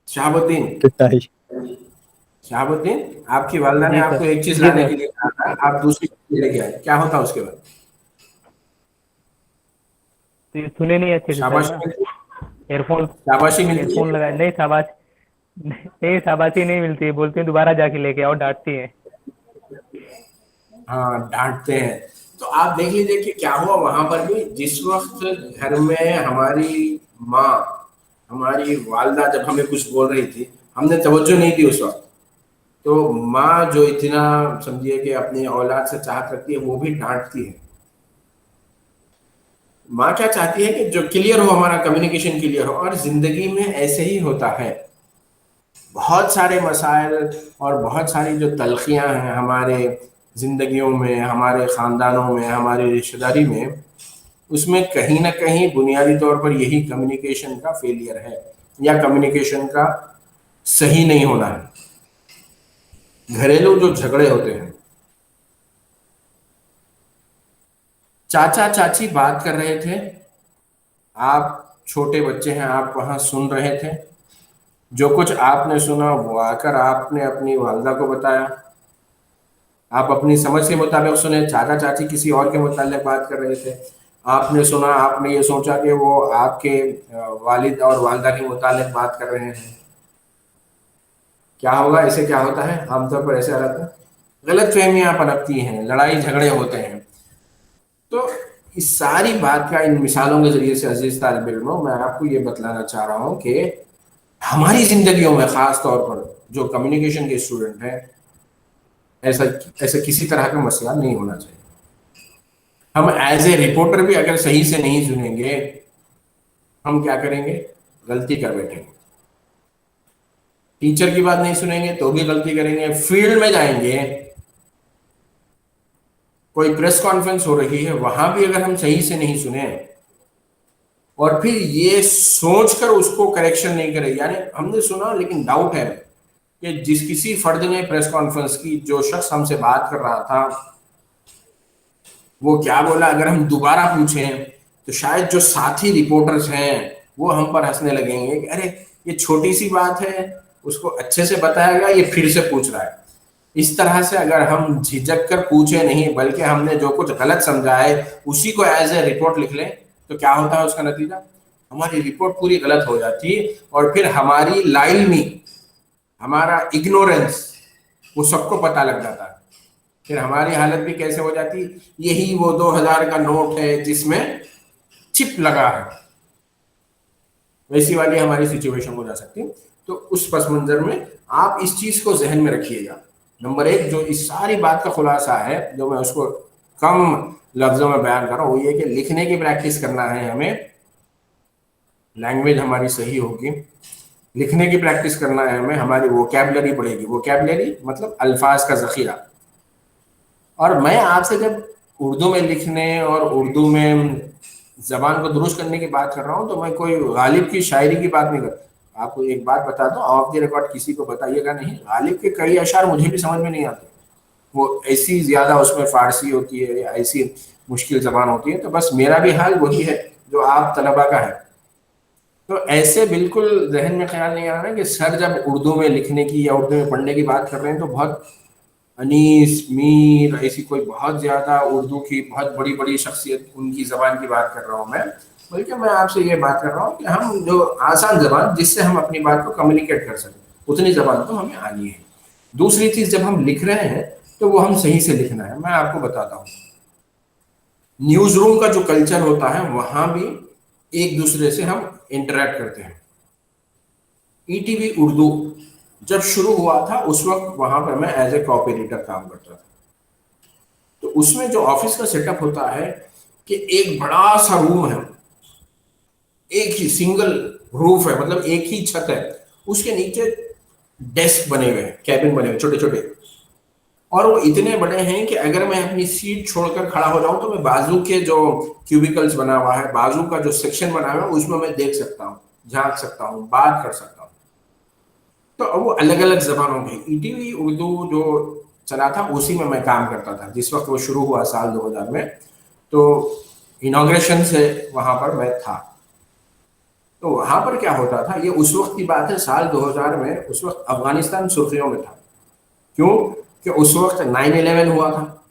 शहाबुद्दीन, पिटाई। शहाबुद्दीन, आपकी वालदा ने जी आपको सर, एक चीज जी लाने सर। के लिए कहा था, आप दूसरी चीज लेके आए, क्या होता उसके बाद? तो ये सुने नहीं अच्छे से सर शाबाशी ना, मिलती, एयरफोन शाबाशी मिलती एयरफोन है। लगा नहीं, शाबाश नहीं, शाबाशी नहीं मिलती है, बोलते हैं दोबारा जाके लेके आओ, डांटती है। हाँ, डांटते हैं। तो आप देख लीजिए कि क्या हुआ वहां पर भी। जिस वक्त घर में हमारी माँ, हमारी वालदा जब हमें कुछ बोल रही थी, हमने तवज्जो नहीं दी उस वक्त, तो माँ जो इतना समझिए कि अपनी औलाद से चाहत रखती है, वो भी डांटती है। माँ क्या चाहती है कि जो क्लियर हो, हमारा कम्युनिकेशन क्लियर हो, और जिंदगी में ऐसे ही होता है। बहुत सारे मसाइल और बहुत सारी जो तलखियाँ हैं हमारे ज़िंदगियों में, हमारे ख़ानदानों में, हमारी रिश्तेदारी में, उसमें कहीं ना कहीं बुनियादी तौर पर यही कम्युनिकेशन का फेलियर है, या कम्युनिकेशन का सही नहीं होना है। घरेलू जो झगड़े होते हैं, चाचा चाची बात कर रहे थे, आप छोटे बच्चे हैं, आप वहाँ सुन रहे थे, जो कुछ आपने सुना वो आकर आपने अपनी वालदा को बताया, आप अपनी समझ के मुताबिक सुने, चाचा चाची किसी और के मुताबिक बात कर रहे थे, आपने सुना, आपने ये सोचा कि वो आपके वालिद और वालदा के मुताबिक बात कर रहे हैं। क्या होगा, ऐसे क्या होता है आमतौर पर? ऐसे हालत में गलत फहमियाँ पनपती हैं, लड़ाई झगड़े होते हैं। तो इस सारी बात का इन मिसालों के जरिए से अजीज तालिब इल्मों, मैं आपको ये बतलाना चाह रहा हूँ कि हमारी जिंदगियों में खास तौर पर जो कम्युनिकेशन के स्टूडेंट हैं, ऐसा ऐसा किसी तरह का मसला नहीं होना चाहिए। हम एज ए रिपोर्टर भी अगर सही से नहीं सुनेंगे, हम क्या करेंगे? गलती कर बैठेंगे। टीचर की बात नहीं सुनेंगे तो भी गलती करेंगे। फील्ड में जाएंगे, कोई प्रेस कॉन्फ्रेंस हो रही है, वहां भी अगर हम सही से नहीं सुने और फिर ये सोचकर उसको करेक्शन नहीं करे, यानी हमने सुना लेकिन डाउट है कि जिस किसी फर्द ने प्रेस कॉन्फ्रेंस की, जो शख्स हमसे बात कर रहा था, वो क्या बोला, अगर हम दोबारा पूछें तो शायद जो साथी रिपोर्टर्स हैं वो हम पर हंसने लगेंगे कि अरे ये छोटी सी बात है, उसको अच्छे से बताया गया, ये फिर से पूछ रहा है। इस तरह से अगर हम झिझक कर पूछे नहीं, बल्कि हमने जो कुछ गलत समझा है उसी को एज ए रिपोर्ट लिख लें, तो क्या होता है उसका नतीजा? हमारी रिपोर्ट पूरी गलत हो जाती है, और फिर हमारी लाइलमी, हमारा इग्नोरेंस, वो सबको पता लग जाता है। फिर हमारी हालत भी कैसे हो जाती? यही वो 2000 का नोट है जिसमें चिप लगा है, वैसी वाली हमारी सिचुएशन हो जा सकती है। तो उस पस मंजर में आप इस चीज को जहन में रखिएगा। नंबर एक, जो इस सारी बात का खुलासा है, जो मैं उसको कम लफ्जों में बयान कर रहा हूँ, वो ये कि लिखने की प्रैक्टिस करना है हमें, लैंग्वेज हमारी सही होगी। लिखने की प्रैक्टिस करना है हमें, हमारी वोकैबुलरी बढ़ेगी। वोकैबुलरी मतलब अल्फाज का जखीरा। और मैं आपसे जब उर्दू में लिखने और उर्दू में जबान को दुरुस्त करने की बात कर रहा हूँ, तो मैं कोई गालिब की शायरी की बात नहीं कर। आपको एक बात बता दो, ऑफ द रिकॉर्ड किसी को बताइएगा नहीं, गालिब के कई अशार मुझे भी समझ में नहीं आते, वो ऐसी ज्यादा उसमें फारसी होती है या ऐसी मुश्किल जबान होती है। तो बस मेरा भी हाल वही है जो आप तलबा का है। तो ऐसे बिल्कुल जहन में ख्याल नहीं आ रहा है कि सर जब उर्दू में लिखने की या उर्दू में पढ़ने की बात कर रहे हैं तो बहुत अनीस, मीर, ऐसी कोई बहुत ज्यादा उर्दू की बहुत बड़ी बड़ी शख्सियत, उनकी जबान की बात कर रहा हूँ मैं। बल्कि मैं आपसे ये बात कर रहा हूँ कि हम जो आसान जबान, जिससे हम अपनी बात को कम्युनिकेट कर सकें, उतनी जबान तो हमें आनी है। दूसरी चीज, जब हम लिख रहे हैं तो वो हम सही से लिखना है। मैं आपको बताता हूँ, न्यूज रूम का जो कल्चर होता है, वहां भी एक दूसरे से हम इंटरेक्ट करते हैं। ईटीवी उर्दू जब शुरू हुआ था, उस वक्त वहां पर मैं एज ए कॉपी एडिटर काम करता था। तो उसमें जो ऑफिस का सेटअप होता है कि एक बड़ा सा रूम है, एक ही सिंगल रूफ है, मतलब एक ही छत है, उसके नीचे डेस्क बने हुए हैं, कैबिन बने हुए छोटे छोटे, और वो इतने बड़े हैं कि अगर मैं अपनी सीट छोड़कर खड़ा हो जाऊं तो मैं बाजू के जो क्यूबिकल्स बना हुआ है, बाजू का जो सेक्शन बना हुआ है, उसमें मैं देख सकता हूँ, झांक सकता हूँ, बात कर सकता हूँ। तो अब वो अलग अलग जबानों में ईटीवी उर्दू जो चला था, उसी में मैं काम करता था जिस वक्त वो शुरू हुआ साल 2000 में। तो इनॉग्रेशन से वहाँ पर मैं था। तो वहाँ पर क्या होता था, ये उस वक्त की बात है, साल 2000 में। उस वक्त अफगानिस्तान सुर्खियों में था। क्यों? कि उस वक्त 9/11 हुआ था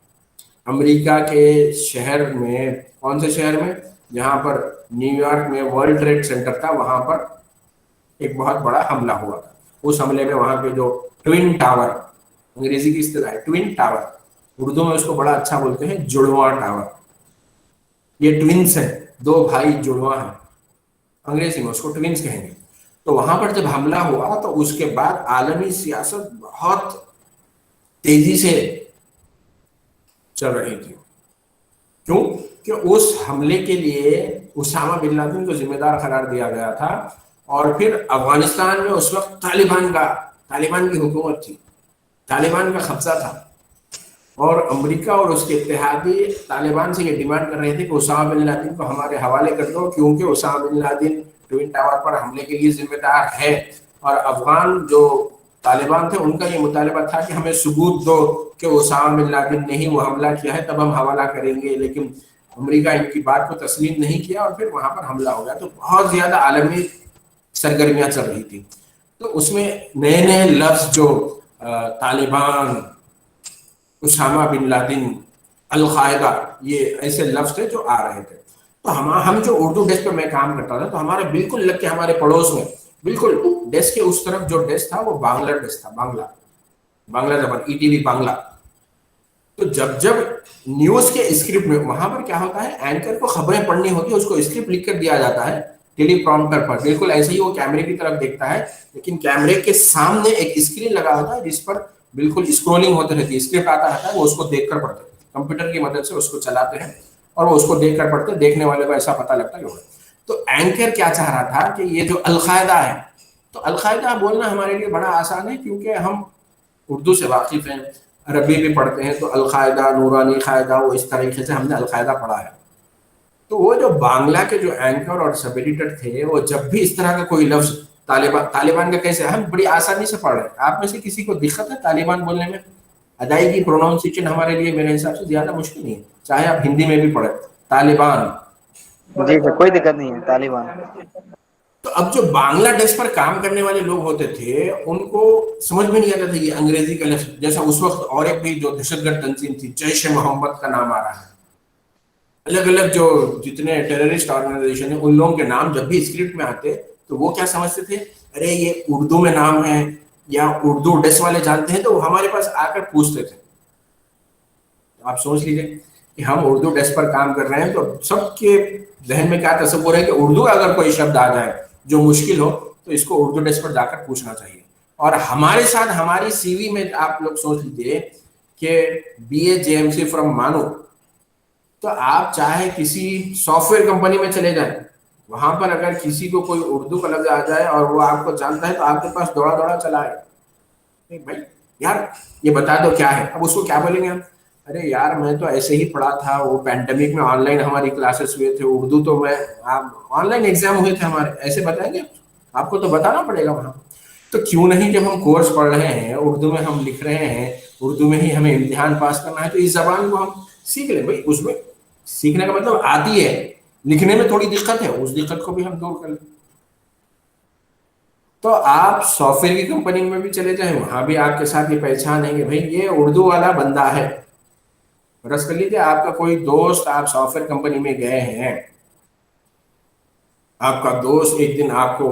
अमेरिका के शहर में। कौन से शहर में? जहाँ पर न्यूयॉर्क में वर्ल्ड ट्रेड सेंटर था, वहाँ पर एक बहुत बड़ा हमला हुआ था। उस हमले में वहाँ पे जो ट्विन टावर, अंग्रेजी की इस्तेलाह है ट्विन टावर, उर्दू में उसको बड़ा अच्छा बोलते हैं जुड़वा टावर। ये ट्विन्स हैं, 2 भाई जुड़वा हैं, अंग्रेजी में उसको ट्विन्स कहेंगे। तो वहां पर जब हमला हुआ तो उसके बाद आलमी सियासत बहुत तेजी से चल रही थी। क्यों? कि उस हमले के लिए उसामा बिन लादेन को जिम्मेदार करार दिया गया था। और फिर अफगानिस्तान में उस वक्त तालिबान की हुकूमत थी, तालिबान का कब्जा था। और अमेरिका और उसके इत्तेहादी तालिबान से ये डिमांड कर रहे थे कि उसामा बिन लादेन को हमारे हवाले कर दो, क्योंकि Osama bin Laden twin tower पर हमले के लिए जिम्मेदार है। और अफगान जो तालिबान थे उनका ये मुतालबा था कि हमें सबूत दो कि उसामा बिन लादेन ने ही वो हमला किया है, तब हम हवाला करेंगे। लेकिन अमेरिका इनकी बात को तस्लीम नहीं किया और फिर वहां पर हमला हो गया। तो बहुत ज्यादा आलमी सरगर्मियां चल रही थी। तो उसमें नए नए लफ्ज जो Taliban, Usama bin Laden, al Qaeda, ये ऐसे लफ्ज थे जो आ रहे थे। तो हम जो उर्दू डेस्क पे मैं काम करता था, तो हमारे बिल्कुल लग के हमारे पड़ोस में बिल्कुल डेस्क के उस तरफ जो डेस्क था वो बांग्ला डेस्क था, बांग्ला जबान, ईटीवी बांग्ला। तो जब न्यूज के स्क्रिप्ट में वहां पर क्या होता है, एंकर को खबरें पढ़नी होती है, उसको स्क्रिप्ट लिख कर दिया जाता है टेलीप्रॉम्प्टर पर। बिल्कुल ऐसे ही वो कैमरे की तरफ देखता है, लेकिन कैमरे के सामने एक स्क्रीन लगा होता है जिस पर बिल्कुल स्क्रोलिंग होती रहती है, स्क्रिप्ट आता रहता है, वो उसको देखकर पढ़ते हैं। कंप्यूटर की मदद से उसको चलाते हैं और वो उसको देखकर पढ़ते हैं। देखने वाले को ऐसा पता लगता है। तो एंकर क्या चाह रहा था कि ये जो अल-कायदा है, तो अल-कायदा बोलना हमारे लिए बड़ा आसान है क्योंकि हम उर्दू से वाकिफ हैं, अरबी भी पढ़ते हैं। तो अल-कायदा, नूरानी कायदा, वो इस तरीके से हमने अल-कायदा पढ़ा है। तो वो जो बांग्ला के जो एंकर और सब एडिटर थे, वो जब भी इस तरह का कोई लफ्ज तालिबान का कैसे, हम बड़ी आसानी से पढ़ रहे हैं। आप में से किसी को दिक्कत है तालिबान बोलने में? अदायगी, प्रोनाउंसिएशन हमारे लिए मेरे हिसाब से ज्यादा मुश्किल नहीं है, चाहे आप हिंदी में भी पढ़े तालिबान। जी सर, कोई दिक्कत नहीं है, तालिबान। तो अब जो बांग्ला डेस्क पर काम करने वाले लोग होते थे, उनको समझ में नहीं आता था ये अंग्रेजी का लफ्ज। जैसा उस वक्त और एक भी जो दहशतगर्द तंजीम थी, जैश ए मोहम्मद का नाम आ रहा है, अलग अलग जो जितने टेररिस्ट ऑर्गेनाइजेशन है, उन लोगों के नाम जब भी स्क्रिप्ट में आते तो वो क्या समझते थे, अरे ये उर्दू में नाम है या उर्दू डेस्क वाले जानते हैं, तो वो हमारे पास आकर पूछते थे। आप सोच लीजिए कि हम उर्दू डेस्क पर काम कर रहे हैं, तो सबके जहन में क्या तस्वुर है कि उर्दू अगर कोई शब्द आ जाए जो मुश्किल हो तो इसको उर्दू डेस्क पर जाकर पूछना चाहिए। और हमारे साथ हमारी सीवी में आप लोग सोच लीजिए कि BA JMC फ्रॉम मानो, तो आप चाहे किसी सॉफ्टवेयर कंपनी में चले जाएं, वहां पर अगर किसी को कोई उर्दू का लफ्ज आ जाए और वो आपको जानता है तो आपके पास दौड़ा दौड़ा चला है, भाई यार ये बता दो क्या है। अब उसको क्या बोलेंगे हम, अरे यार मैं तो ऐसे ही पढ़ा था, वो पैंडेमिक में ऑनलाइन हमारी क्लासेस हुए थे, उर्दू तो मैं ऑनलाइन एग्जाम हुए थे हमारे, ऐसे बताएंगे आपको तो बताना पड़ेगा वहां। तो क्यों नहीं, जब हम कोर्स पढ़ रहे हैं, उर्दू में हम लिख रहे हैं, उर्दू में ही हमें इम्तिहान पास करना है, तो इस जबान को हम सीख लें। भाई उसमें सीखने का मतलब आती है, लिखने में थोड़ी दिक्कत है, उस दिक्कत को भी हम दूर कर लें। तो आप सॉफ्टवेयर की कंपनी में भी चले जाएं, वहां भी आपके साथ ये पहचान है कि भाई ये उर्दू वाला बंदा है। रस कर लीजिए, आपका कोई दोस्त, आप सॉफ्टवेयर कंपनी में गए हैं, आपका दोस्त एक दिन आपको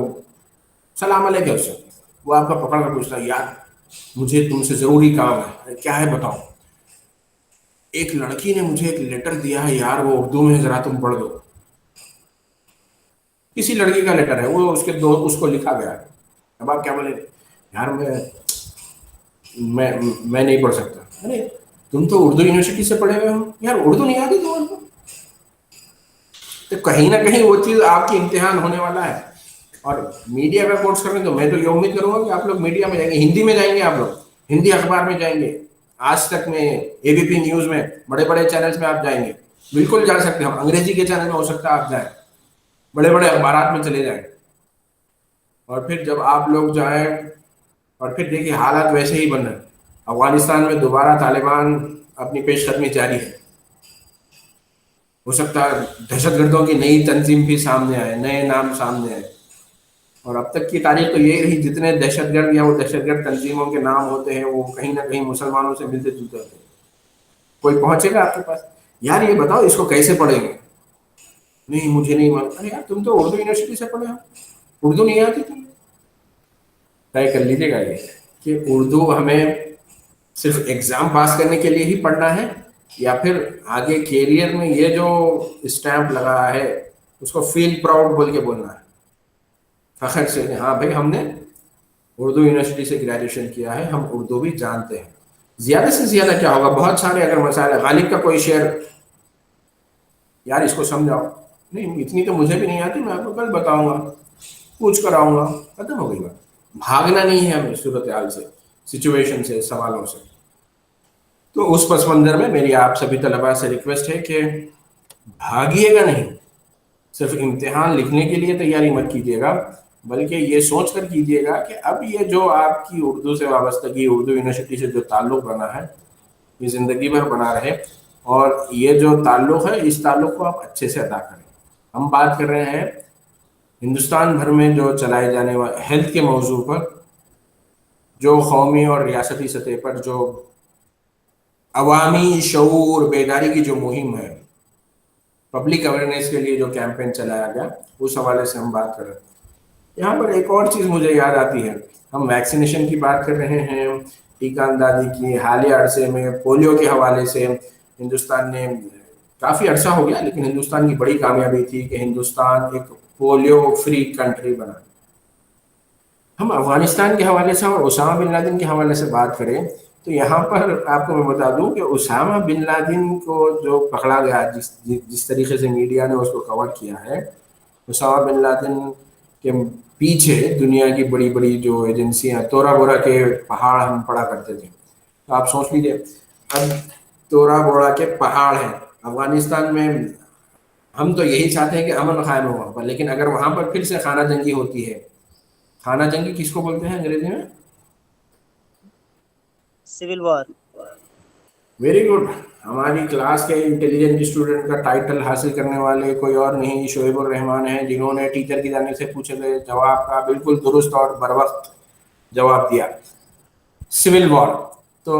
सलाम अलैकुम से, वो आपका पकड़ कर पूछता है, यार मुझे तुमसे जरूरी काम है। क्या है बताओ? एक लड़की ने मुझे एक लेटर दिया है यार, वो उर्दू में, जरा तुम पढ़ दो। किसी लड़की का लेटर है, वो उसके दोस्त, उसको लिखा गया है। अब आप क्या बोले, यार मैं नहीं पढ़ सकता। अरे तुम तो उर्दू यूनिवर्सिटी से पढ़े हुए हो यार, उर्दू नहीं आती तुम्हारे? तो कहीं ना कहीं वो चीज आपकी इम्तिहान होने वाला है। और मीडिया का कोर्स कर रहे हैं तो मैं तो ये उम्मीद करूंगा कि आप लोग मीडिया में जाएंगे, हिंदी में जाएंगे, आप लोग हिंदी अखबार में जाएंगे, आज तक में, ABP न्यूज में, बड़े बड़े चैनल्स में आप जाएंगे, बिल्कुल जा सकते हैं। अंग्रेजी के चैनल में हो सकता है आप जाए, बड़े बड़े अखबार में चले जाएं। और फिर जब आप लोग जाएं और फिर देखिए हालात वैसे ही बन रहे हैं, अफगानिस्तान में दोबारा तालिबान अपनी पेशकदमी जारी है, हो सकता है दहशतगर्दों की नई तंजीम भी सामने आए, नए नाम सामने आए। और अब तक की तारीख तो यही रही, जितने दहशतगर्द या वो दहशतगर्द तंजीमों के नाम होते हैं वो कहीं ना कहीं मुसलमानों से मिलते जुलते होते हैं। कोई पहुंचेगा आपके पास, यार ये बताओ इसको कैसे पढ़ेंगे, नहीं मुझे नहीं मालूम। अरे यार तुम तो उर्दू यूनिवर्सिटी से पढ़े हो, उर्दू नहीं आती तुम्हें? तय कर लीजिएगा ये कि उर्दू हमें सिर्फ एग्जाम पास करने के लिए ही पढ़ना है, या फिर आगे कैरियर में ये जो स्टैंप लगा है उसको फील प्राउड बोल के बोलना है, फखर से, हाँ भाई हमने उर्दू यूनिवर्सिटी से ग्रेजुएशन किया है, हम उर्दू भी जानते हैं। ज्यादा से ज्यादा क्या होगा, बहुत सारे अगर मसाले, गालिब का कोई शेर, यार इसको समझाओ, नहीं इतनी तो मुझे भी नहीं आती, मैं आपको कल बताऊंगा, पूछ कर आऊंगा, खत्म हो गई बात। भागना नहीं है हमें सूरत हाल से, सिचुएशन से, सवालों से। तो उस पस मंजर में मेरी आप सभी तलबा से रिक्वेस्ट है कि भागिएगा नहीं, सिर्फ इम्तिहान लिखने के लिए तैयारी मत कीजिएगा, बल्कि ये सोच कर कीजिएगा कि अब ये जो आपकी उर्दू से वाबस्तगी, उर्दू यूनिवर्सिटी से जो ताल्लुक़ बना है, ये ज़िंदगी भर बना रहे, और ये जो ताल्लुक़ है इस ताल्लुक़ को आप अच्छे से अदा करें। हम बात कर रहे हैं हिंदुस्तान भर में जो चलाए जाने वाले हेल्थ के मौजू पर, जो कौमी और रियासती सतह पर जो अवामी शऊर बेदारी की जो मुहिम है, पब्लिक अवेयरनेस के लिए जो कैंपेन चलाया गया, उस हवाले से हम बात कर रहे हैं। यहाँ पर एक और चीज़ मुझे याद आती है, हम वैक्सीनेशन की बात कर रहे हैं, टीका अंदाजी की, हालिया अरसे में पोलियो के हवाले से हिंदुस्तान ने, काफ़ी अरसा हो गया लेकिन हिंदुस्तान की बड़ी कामयाबी थी कि हिंदुस्तान एक पोलियो फ्री कंट्री बना। हम अफगानिस्तान के हवाले से और उसामा बिन लादेन के हवाले से बात करें तो यहाँ पर आपको मैं बता दूं कि उसामा बिन लादेन को जो पकड़ा गया, जिस तरीके से मीडिया ने उसको कवर किया है, उसामा बिन लादेन के पीछे दुनिया की बड़ी बड़ी जो एजेंसियां, तोरा बोरा के पहाड़ हम पढ़ा करते थे, तो आप सोच लीजिए अब तोरा बोरा के पहाड़ हैं अफगानिस्तान में। हम तो यही चाहते हैं कि अमन कायम हो वहाँ पर, लेकिन अगर वहाँ पर फिर से खाना जंगी होती है, खाना जंगी किसको बोलते हैं अंग्रेजी में? Civil war. Very good. हमारी क्लास के इंटेलिजेंट स्टूडेंट का टाइटल हासिल करने वाले कोई और नहीं, शोएबुर रहमान है, जिन्होंने टीचर की जाने से पूछे गए जवाब का बिल्कुल दुरुस्त और बरवक्त जवाब दिया, सिविल वॉर। तो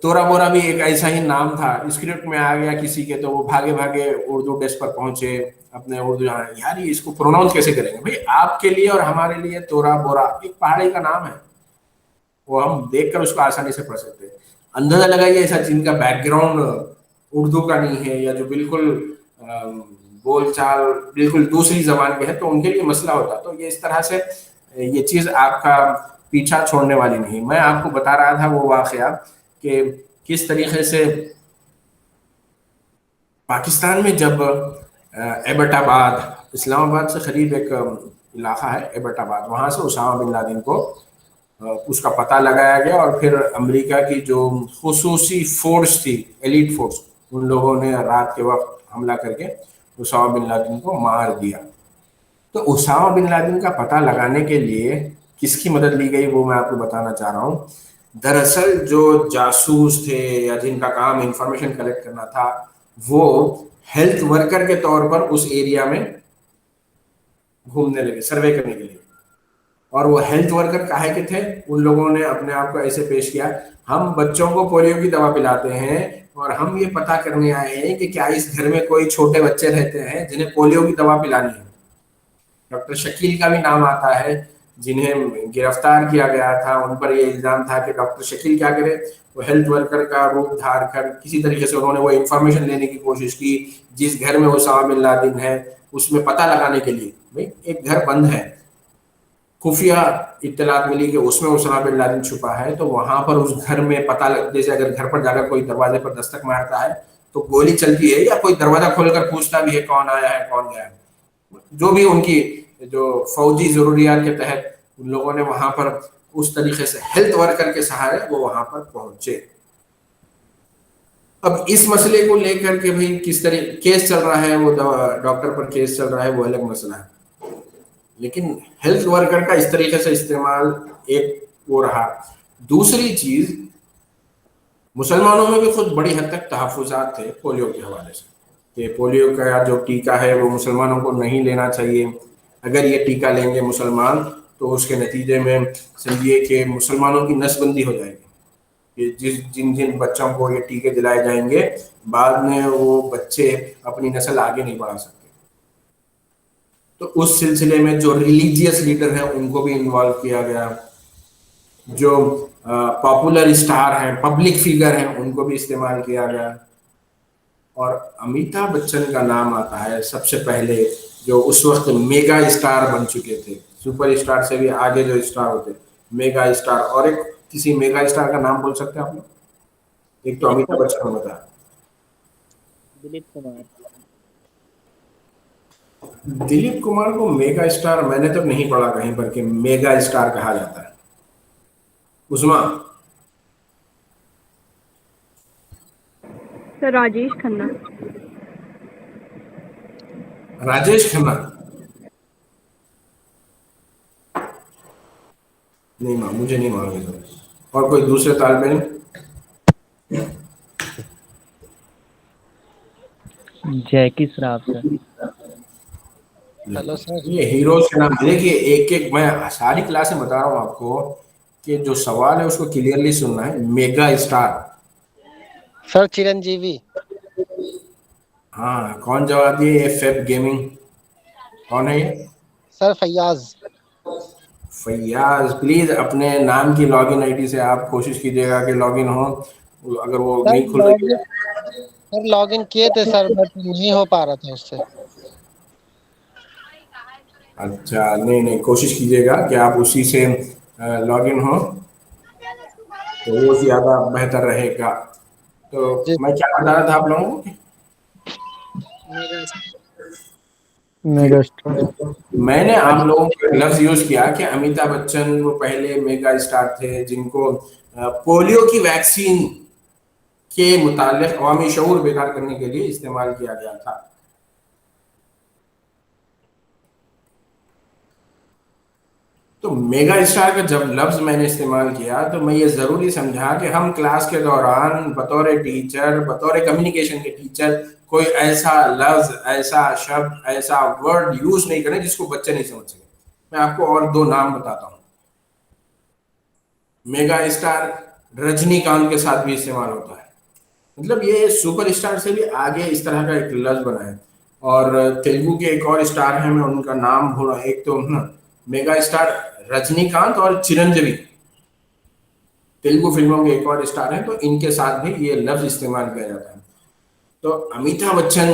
तोरा बोरा भी एक ऐसा ही नाम था, स्क्रिप्ट में आ गया किसी के, तो वो भागे भागे उर्दू डेस्क पर पहुंचे अपने उर्दू, यार ये इसको प्रोनाउंस कैसे करेंगे भाई? आपके लिए और हमारे लिए तोरा बोरा एक पहाड़ी का नाम है, वो हम देखकर उसको आसानी से पढ़ सकते हैं। अंदाजा लगाइए ऐसा जिनका बैकग्राउंड उर्दू का नहीं है, या जो बिल्कुल बोलचाल बिल्कुल दूसरी जबान के है, तो उनके लिए मसला होता। तो ये इस तरह से ये चीज़ आपका पीछा छोड़ने वाली नहीं। मैं आपको बता रहा था वो वाकया कि किस तरीके से पाकिस्तान में जब एबटाबाद, इस्लामाबाद से करीब एक इलाका है एबटाबाद, वहाँ से उसामा बिन लादेन को उसका पता लगाया गया, और फिर अमेरिका की जो खुसूसी फोर्स थी, एलीट फोर्स, उन लोगों ने रात के वक्त हमला करके उसामा बिन लादेन को मार दिया। तो उसामा बिन लादेन का पता लगाने के लिए किसकी मदद ली गई वो मैं आपको बताना चाह रहा हूँ। दरअसल जो जासूस थे या जिनका काम इंफॉर्मेशन कलेक्ट करना था, वो हेल्थ वर्कर के तौर पर उस एरिया में घूमने लगे, सर्वे करने के लिए। और वो हेल्थ वर्कर काहे के थे? उन लोगों ने अपने आप को ऐसे पेश किया, हम बच्चों को पोलियो की दवा पिलाते हैं और हम ये पता करने आए हैं कि क्या इस घर में कोई छोटे बच्चे रहते हैं जिन्हें पोलियो की दवा पिलानी है। डॉक्टर शकील का भी नाम आता है, जिन्हें गिरफ्तार किया गया था। उन पर यह इल्ज़ाम था कि डॉक्टर शकील क्या करे, वो हेल्थ वर्कर का रूप धार कर किसी तरीके से उन्होंने वो इंफॉर्मेशन लेने की कोशिश की जिस घर में उसामा बिन लादेन है, उसमें पता लगाने के लिए। भाई एक घर बंद है, खुफिया इत्तलात मिली कि उसमें उसामा बिन लादेन छुपा है, तो वहां पर उस घर में पता लग, जैसे अगर घर पर जाकर कोई दरवाजे पर दस्तक मारता है तो गोली चलती है, या कोई दरवाजा खोलकर पूछता भी है कौन आया है कौन गया है। जो भी उनकी जो फौजी जरूरियात के तहत उन लोगों ने वहां पर उस तरीके से हेल्थ वर्कर के सहारे वो वहां पर पहुंचे। अब इस मसले को लेकर के भाई किस तरह केस चल रहा है, वो डॉक्टर पर केस चल रहा है, वो अलग मसला है, लेकिन हेल्थ वर्कर का इस तरीके से इस्तेमाल एक हो रहा। दूसरी चीज मुसलमानों में भी खुद बड़ी हद तक तहफ़्फ़ुज़ात थे पोलियो के हवाले से कि पोलियो का जो टीका है वो मुसलमानों को नहीं लेना चाहिए, अगर ये टीका लेंगे मुसलमान तो उसके नतीजे में समझिए कि मुसलमानों की नस्बंदी हो जाएगी, कि जिन जिन बच्चों को ये टीके दिलाए जाएंगे बाद में वो बच्चे अपनी नस्ल आगे नहीं बढ़ा सकते। तो उस सिलसिले में जो रिलीजियस लीडर हैं उनको भी इन्वॉल्व किया गया, जो पॉपुलर स्टार हैं, पब्लिक फिगर हैं, उनको भी इस्तेमाल किया गया। और अमिताभ बच्चन का नाम आता है सबसे पहले, जो उस वक्त मेगा स्टार बन चुके थे, सुपर स्टार से भी आगे जो स्टार होते, मेगा स्टार। और एक किसी मेगा स्टार का नाम बोल सकते हैं आप लोग? एक तो अमिताभ बच्चन होता है, दिलीप कुमार। दिलीप कुमार को मेगा स्टार मैंने तो नहीं पढ़ा कहीं पर कि मेगा स्टार कहा जाता है। उस्मा, सर राजेश खन्ना। राजेश खन्ना नहीं मुझे नहीं मालूम है। और कोई दूसरे तालिब इल्म? जैकी श्रॉफ सर। Hello sir. ये हीरोज के नाम देखिए, एक एक मैं सारी क्लास में बता रहा हूँ आपको कि जो सवाल है उसको क्लियरली सुनना है। Mega star sir Chiranjeevi. हाँ, कौन जवाब दिए? एफ गेमिंग कौन है ये? सर फैयाज। फैयाज, प्लीज अपने नाम की लॉगिन आईडी से आप कोशिश कीजिएगा कि लॉगिन हो, अगर वो नहीं खुल रही है। सर लॉगिन किए थे सर, बट नहीं हो पा रहा था उससे। अच्छा, नहीं कोशिश कीजिएगा कि आप उसी से लॉगिन हो तो वो ज़्यादा बेहतर रहेगा। तो मैं क्या बता रहा था आप लोगों को? Mega star. मैंने आप लोगों को एक लफ्ज़ यूज़ किया कि अमिताभ बच्चन वो पहले मेगा स्टार थे जिनको पोलियो की वैक्सीन के मुतालिक अवामी शऊर बेदार करने के लिए इस्तेमाल किया गया था। तो मेगा स्टार का जब लफ्ज़ मैंने इस्तेमाल किया तो मैं ये ज़रूरी समझा कि हम क्लास के दौरान बतौर टीचर, बतौर कम्युनिकेशन के टीचर, कोई ऐसा लफ्ज़, ऐसा शब्द, ऐसा वर्ड यूज़ नहीं करें जिसको बच्चे नहीं समझ सके। मैं आपको और दो नाम बताता हूँ। मेगा स्टार रजनीकांत के साथ भी इस्तेमाल होता है, मतलब ये सुपर स्टार से भी आगे इस तरह का एक लफ्ज़ बना है। और तेलुगु के एक और स्टार हैं, मैं उनका नाम भूला, एक तो मेगा स्टार रजनीकांत और चिरंजीवी तेलुगु फिल्मों के एक और स्टार हैं, तो इनके साथ भी ये लफ्ज़ इस्तेमाल किया जाता है। तो अमिताभ बच्चन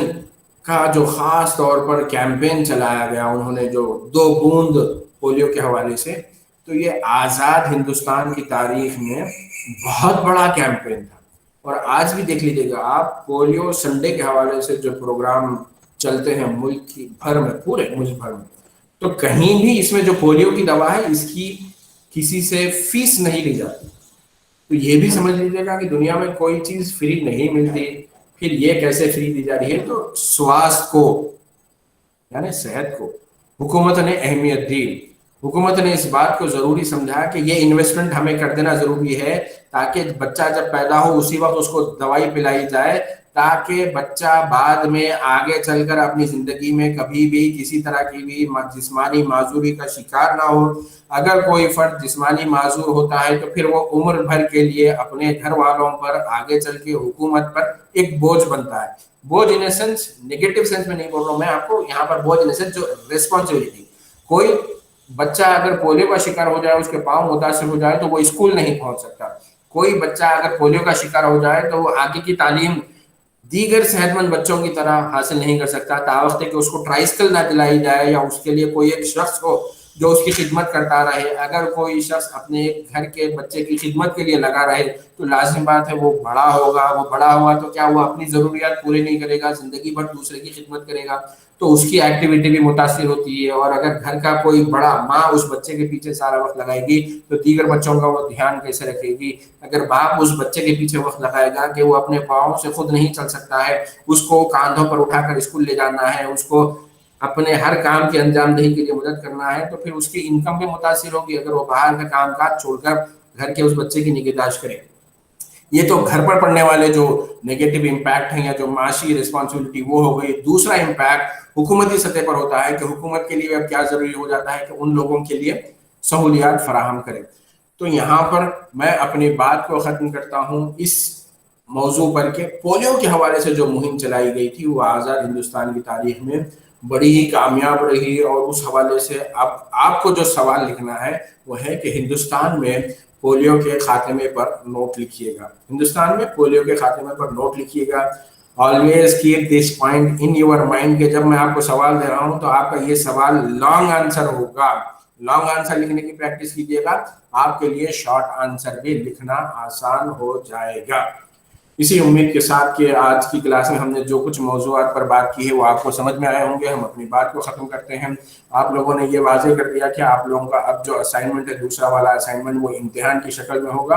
का जो ख़ास तौर पर कैंपेन चलाया गया, उन्होंने जो 2 बूंद पोलियो के हवाले से, तो ये आज़ाद हिंदुस्तान की तारीख में बहुत बड़ा कैंपेन था। और आज भी देख लीजिएगा आप, पोलियो संडे के हवाले से जो प्रोग्राम चलते हैं मुल्क भर में, पूरे मुल्क भर में, तो कहीं भी इसमें जो पोलियो की दवा है इसकी किसी से फीस नहीं ली जाती। तो ये भी समझ लीजिएगा कि दुनिया में कोई चीज़ फ्री नहीं मिलती, फिर ये कैसे फ्री दी जा रही है। तो स्वास्थ्य को, यानी सेहत को हुकूमत ने अहमियत दी। हुकूमत ने इस बात को ज़रूरी समझा कि ये इन्वेस्टमेंट हमें कर देना ज़रूरी है ताकि बच्चा जब पैदा हो उसी वक्त उसको दवाई पिलाई जाए, ताकि बच्चा बाद में आगे चलकर अपनी ज़िंदगी में कभी भी किसी तरह की भी जिस्मानी माजूरी का शिकार ना हो। अगर कोई फर्द जिस्मानी माजूर होता है तो फिर वो उम्र भर के लिए अपने घर वालों पर, आगे चल के हुकूमत पर एक बोझ बनता है। बोझ इन सेंस, नेगेटिव सेंस में नहीं बोल रहा हूँ मैं आपको, यहाँ पर बोझ इन सेंस जो रिस्पॉन्सिबिलिटी। कोई बच्चा अगर पोलियो का शिकार हो जाए, उसके पाँव मुतासिर हो जाए तो वो स्कूल नहीं पहुंच सकता। कोई बच्चा अगर पोलियो का शिकार हो जाए तो वो आगे की तालीम दीगर सेहतमंद बच्चों की तरह हासिल नहीं कर सकता, तावख्ते कि उसको ट्राइसिकल ना दिलाई जाए या उसके लिए कोई एक शख्स हो जो उसकी खिदमत करता रहे। अगर कोई शख्स अपने घर के बच्चे की खिदमत के लिए लगा रहे तो लाजिम बात है वो बड़ा होगा, वो बड़ा हुआ तो क्या वो अपनी ज़रूरियात पूरी नहीं करेगा, ज़िंदगी भर दूसरे की खिदमत करेगा, तो उसकी एक्टिविटी भी मुतासिर होती है। और अगर घर का कोई बड़ा माँ उस बच्चे के पीछे सारा वक्त लगाएगी तो दीगर बच्चों का वो ध्यान कैसे रखेगी। अगर बाप उस बच्चे के पीछे वक्त लगाएगा कि वो अपने पाँव से खुद नहीं चल सकता है, उसको कांधों पर उठाकर स्कूल ले जाना है, उसको अपने हर काम की अंजामदही के लिए मदद करना है, तो फिर उसकी इनकम भी मुतासिर होगी अगर वो बाहर का काम काज छोड़कर घर के उस बच्चे की निगहदाश्त करे। ये तो घर पर पड़ने वाले जो नेगेटिव इम्पैक्ट हैं या जो माशी रिस्पॉन्सिबिलिटी वो हो गई। दूसरा इम्पैक्ट हुकूमती सतह पर होता है कि हुकूमत के लिए अब क्या जरूरी हो जाता है कि उन लोगों के लिए सहूलियात फराहम करे। तो यहाँ पर मैं अपनी बात को ख़त्म करता हूँ इस मौजू पर के पोलियो के हवाले से जो मुहिम चलाई गई थी वो आज़ाद हिंदुस्तान की तारीख में बड़ी ही कामयाब रही। और उस हवाले से अब आपको जो सवाल लिखना है वो है कि हिंदुस्तान में पोलियो के खात्मे पर नोट लिखिएगा, हिंदुस्तान में पोलियो के खात्मे पर नोट लिखिएगा। Always keep this point in your mind कि जब मैं आपको सवाल दे रहा हूं तो आपका ये सवाल लॉन्ग आंसर होगा। लॉन्ग आंसर लिखने की प्रैक्टिस कीजिएगा, आपके लिए शॉर्ट आंसर भी लिखना आसान हो जाएगा। इसी उम्मीद के साथ कि आज की क्लास में हमने जो कुछ मौज़ूआत पर बात की है वो आपको समझ में आए होंगे। हम अपनी बात को ख़त्म करते हैं। आप लोगों ने ये वाज़ेह कर दिया कि आप लोगों का अब जो असाइनमेंट है, दूसरा वाला असाइनमेंट, वो इम्तिहान की शक्ल में होगा।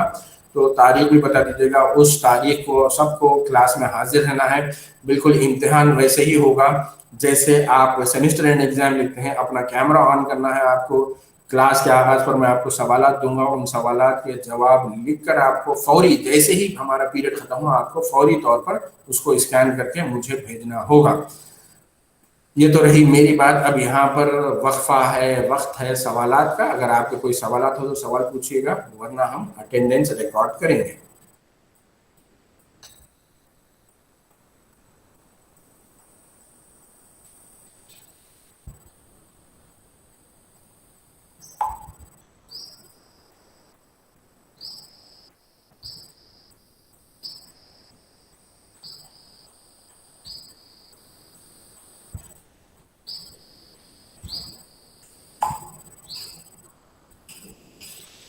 तो तारीख भी बता दीजिएगा, उस तारीख को सबको क्लास में हाजिर रहना है। बिल्कुल इम्तिहान वैसे ही होगा जैसे आप सेमिस्टर एंड एग्ज़ाम लिखते हैं। अपना कैमरा ऑन करना है आपको। क्लास के आगाज़ पर मैं आपको सवालात दूंगा, उन सवालात के जवाब लिखकर आपको फौरी, जैसे ही हमारा पीरियड ख़त्म हो, आपको फौरी तौर पर उसको स्कैन करके मुझे भेजना होगा। ये तो रही मेरी बात। अब यहाँ पर वक्फा है, वक्त है सवालात का। अगर आपके कोई सवालात हो तो सवाल पूछिएगा, वरना हम अटेंडेंस रिकॉर्ड करेंगे।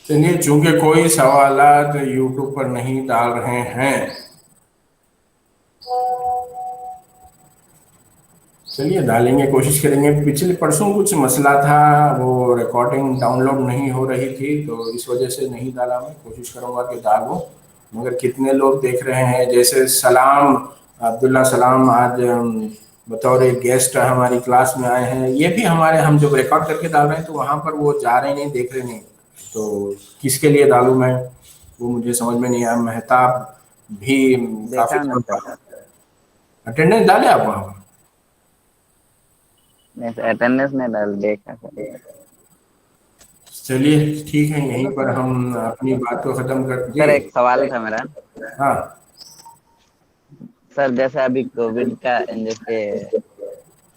चलिए, चूंकि कोई सवालात यूट्यूब पर नहीं डाल रहे हैं, चलिए डालेंगे, कोशिश करेंगे। पिछले परसों कुछ मसला था, वो रिकॉर्डिंग डाउनलोड नहीं हो रही थी, तो इस वजह से नहीं डाला। मैं कोशिश करूँगा कि डालूँ, मगर कितने लोग देख रहे हैं। जैसे सलाम, अब्दुल्ला सलाम आज बतौर गेस्ट हमारी क्लास में आए हैं। ये भी हम जब रिकॉर्ड करके डाल रहे हैं तो वहाँ पर वो जा रहे नहीं, देख रहे नहीं। तो किसके लिए डालूं मैं, वो मुझे समझ में नहीं आया। महताब भी अटेंडेंस डाले आप वहाँ पर? नहीं, अटेंडेंस नहीं डाल, देखा। चलिए ठीक है, यहीं पर हम अपनी बात को खत्म कर। सर एक सवाल था मेरा। हाँ सर, जैसे अभी कोविड का जैसे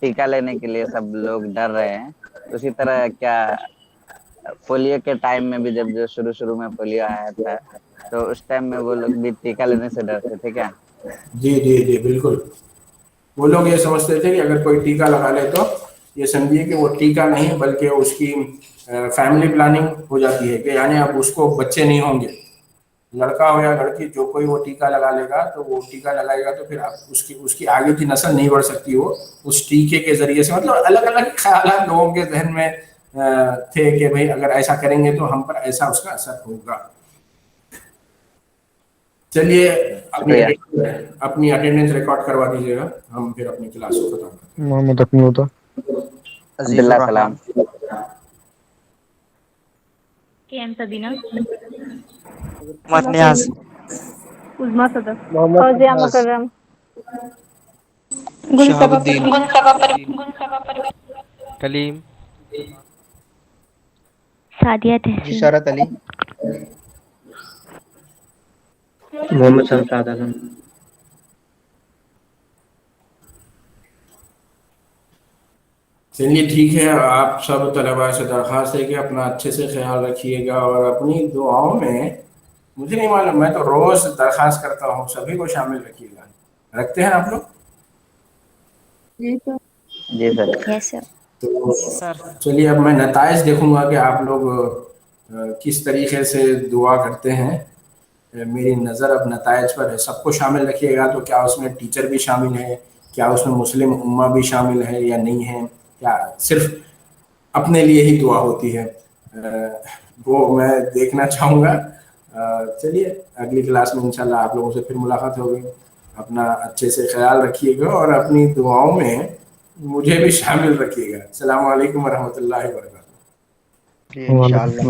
टीका लेने के लिए सब लोग डर रहे हैं, उसी तरह क्या पोलियो के टाइम में भी जब जो शुरू में पोलियो आया था तो उस टाइम में वो लोग भी टीका लेने से डरते थे क्या? जी जी जी बिल्कुल। वो लोग ये समझते थे कि अगर कोई टीका लगा ले तो ये समझिए कि वो टीका नहीं बल्कि उसकी फैमिली प्लानिंग हो जाती है, कि यानी अब उसको बच्चे नहीं होंगे। लड़का हो या लड़की, जो कोई वो टीका लगा लेगा तो वो टीका लगाएगा तो फिर आप उसकी आगे की नस्ल नहीं बढ़ सकती वो उस टीके के जरिए से। मतलब अलग अलग ख्याल लोगों के जहन में थे कि भाई अगर ऐसा करेंगे तो हम पर ऐसा उसका असर होगा। चलिए अपनी अटेंडेंस रिकॉर्ड करवा दीजिएगा, हम फिर अपनी क्लास को खत्म करते हैं। मोहम्मद अपनी होता अब्दुल्ला सलाम, केएम सबीना, नियाज, उज़मा सदर, फौजिया मुकर्रम, शहाबुद्दीन, कलीम, सादिया तहसीन, इशारत अली, मोहम्मद शमशाद आलम। चलिए ठीक है, आप सब तलबा से दरख्वास्त है कि अपना अच्छे से ख्याल रखिएगा और अपनी दुआओं में, मुझे नहीं मालूम, मैं तो रोज़ दरख्वास्त करता हूँ, सभी को शामिल रखिएगा। रखते हैं आप लोग? जी सर। तो चलिए अब मैं नताइज देखूंगा कि आप लोग किस तरीके से दुआ करते हैं। मेरी नज़र अब नताइज पर है। सबको शामिल रखिएगा। तो क्या उसमें टीचर भी शामिल है, क्या उसमें मुस्लिम उम्मा भी शामिल है या नहीं है, क्या सिर्फ अपने लिए ही दुआ होती है, वो मैं देखना चाहूँगा। चलिए अगली क्लास में इंशाल्लाह आप लोगों से फिर मुलाकात होगी। अपना अच्छे से ख्याल रखिएगा और अपनी दुआओं में मुझे भी शामिल रखिएगा। अस्सलाम वालेकुम वरहमतुल्लाहि वबरकातुहू। इंशाअल्लाह।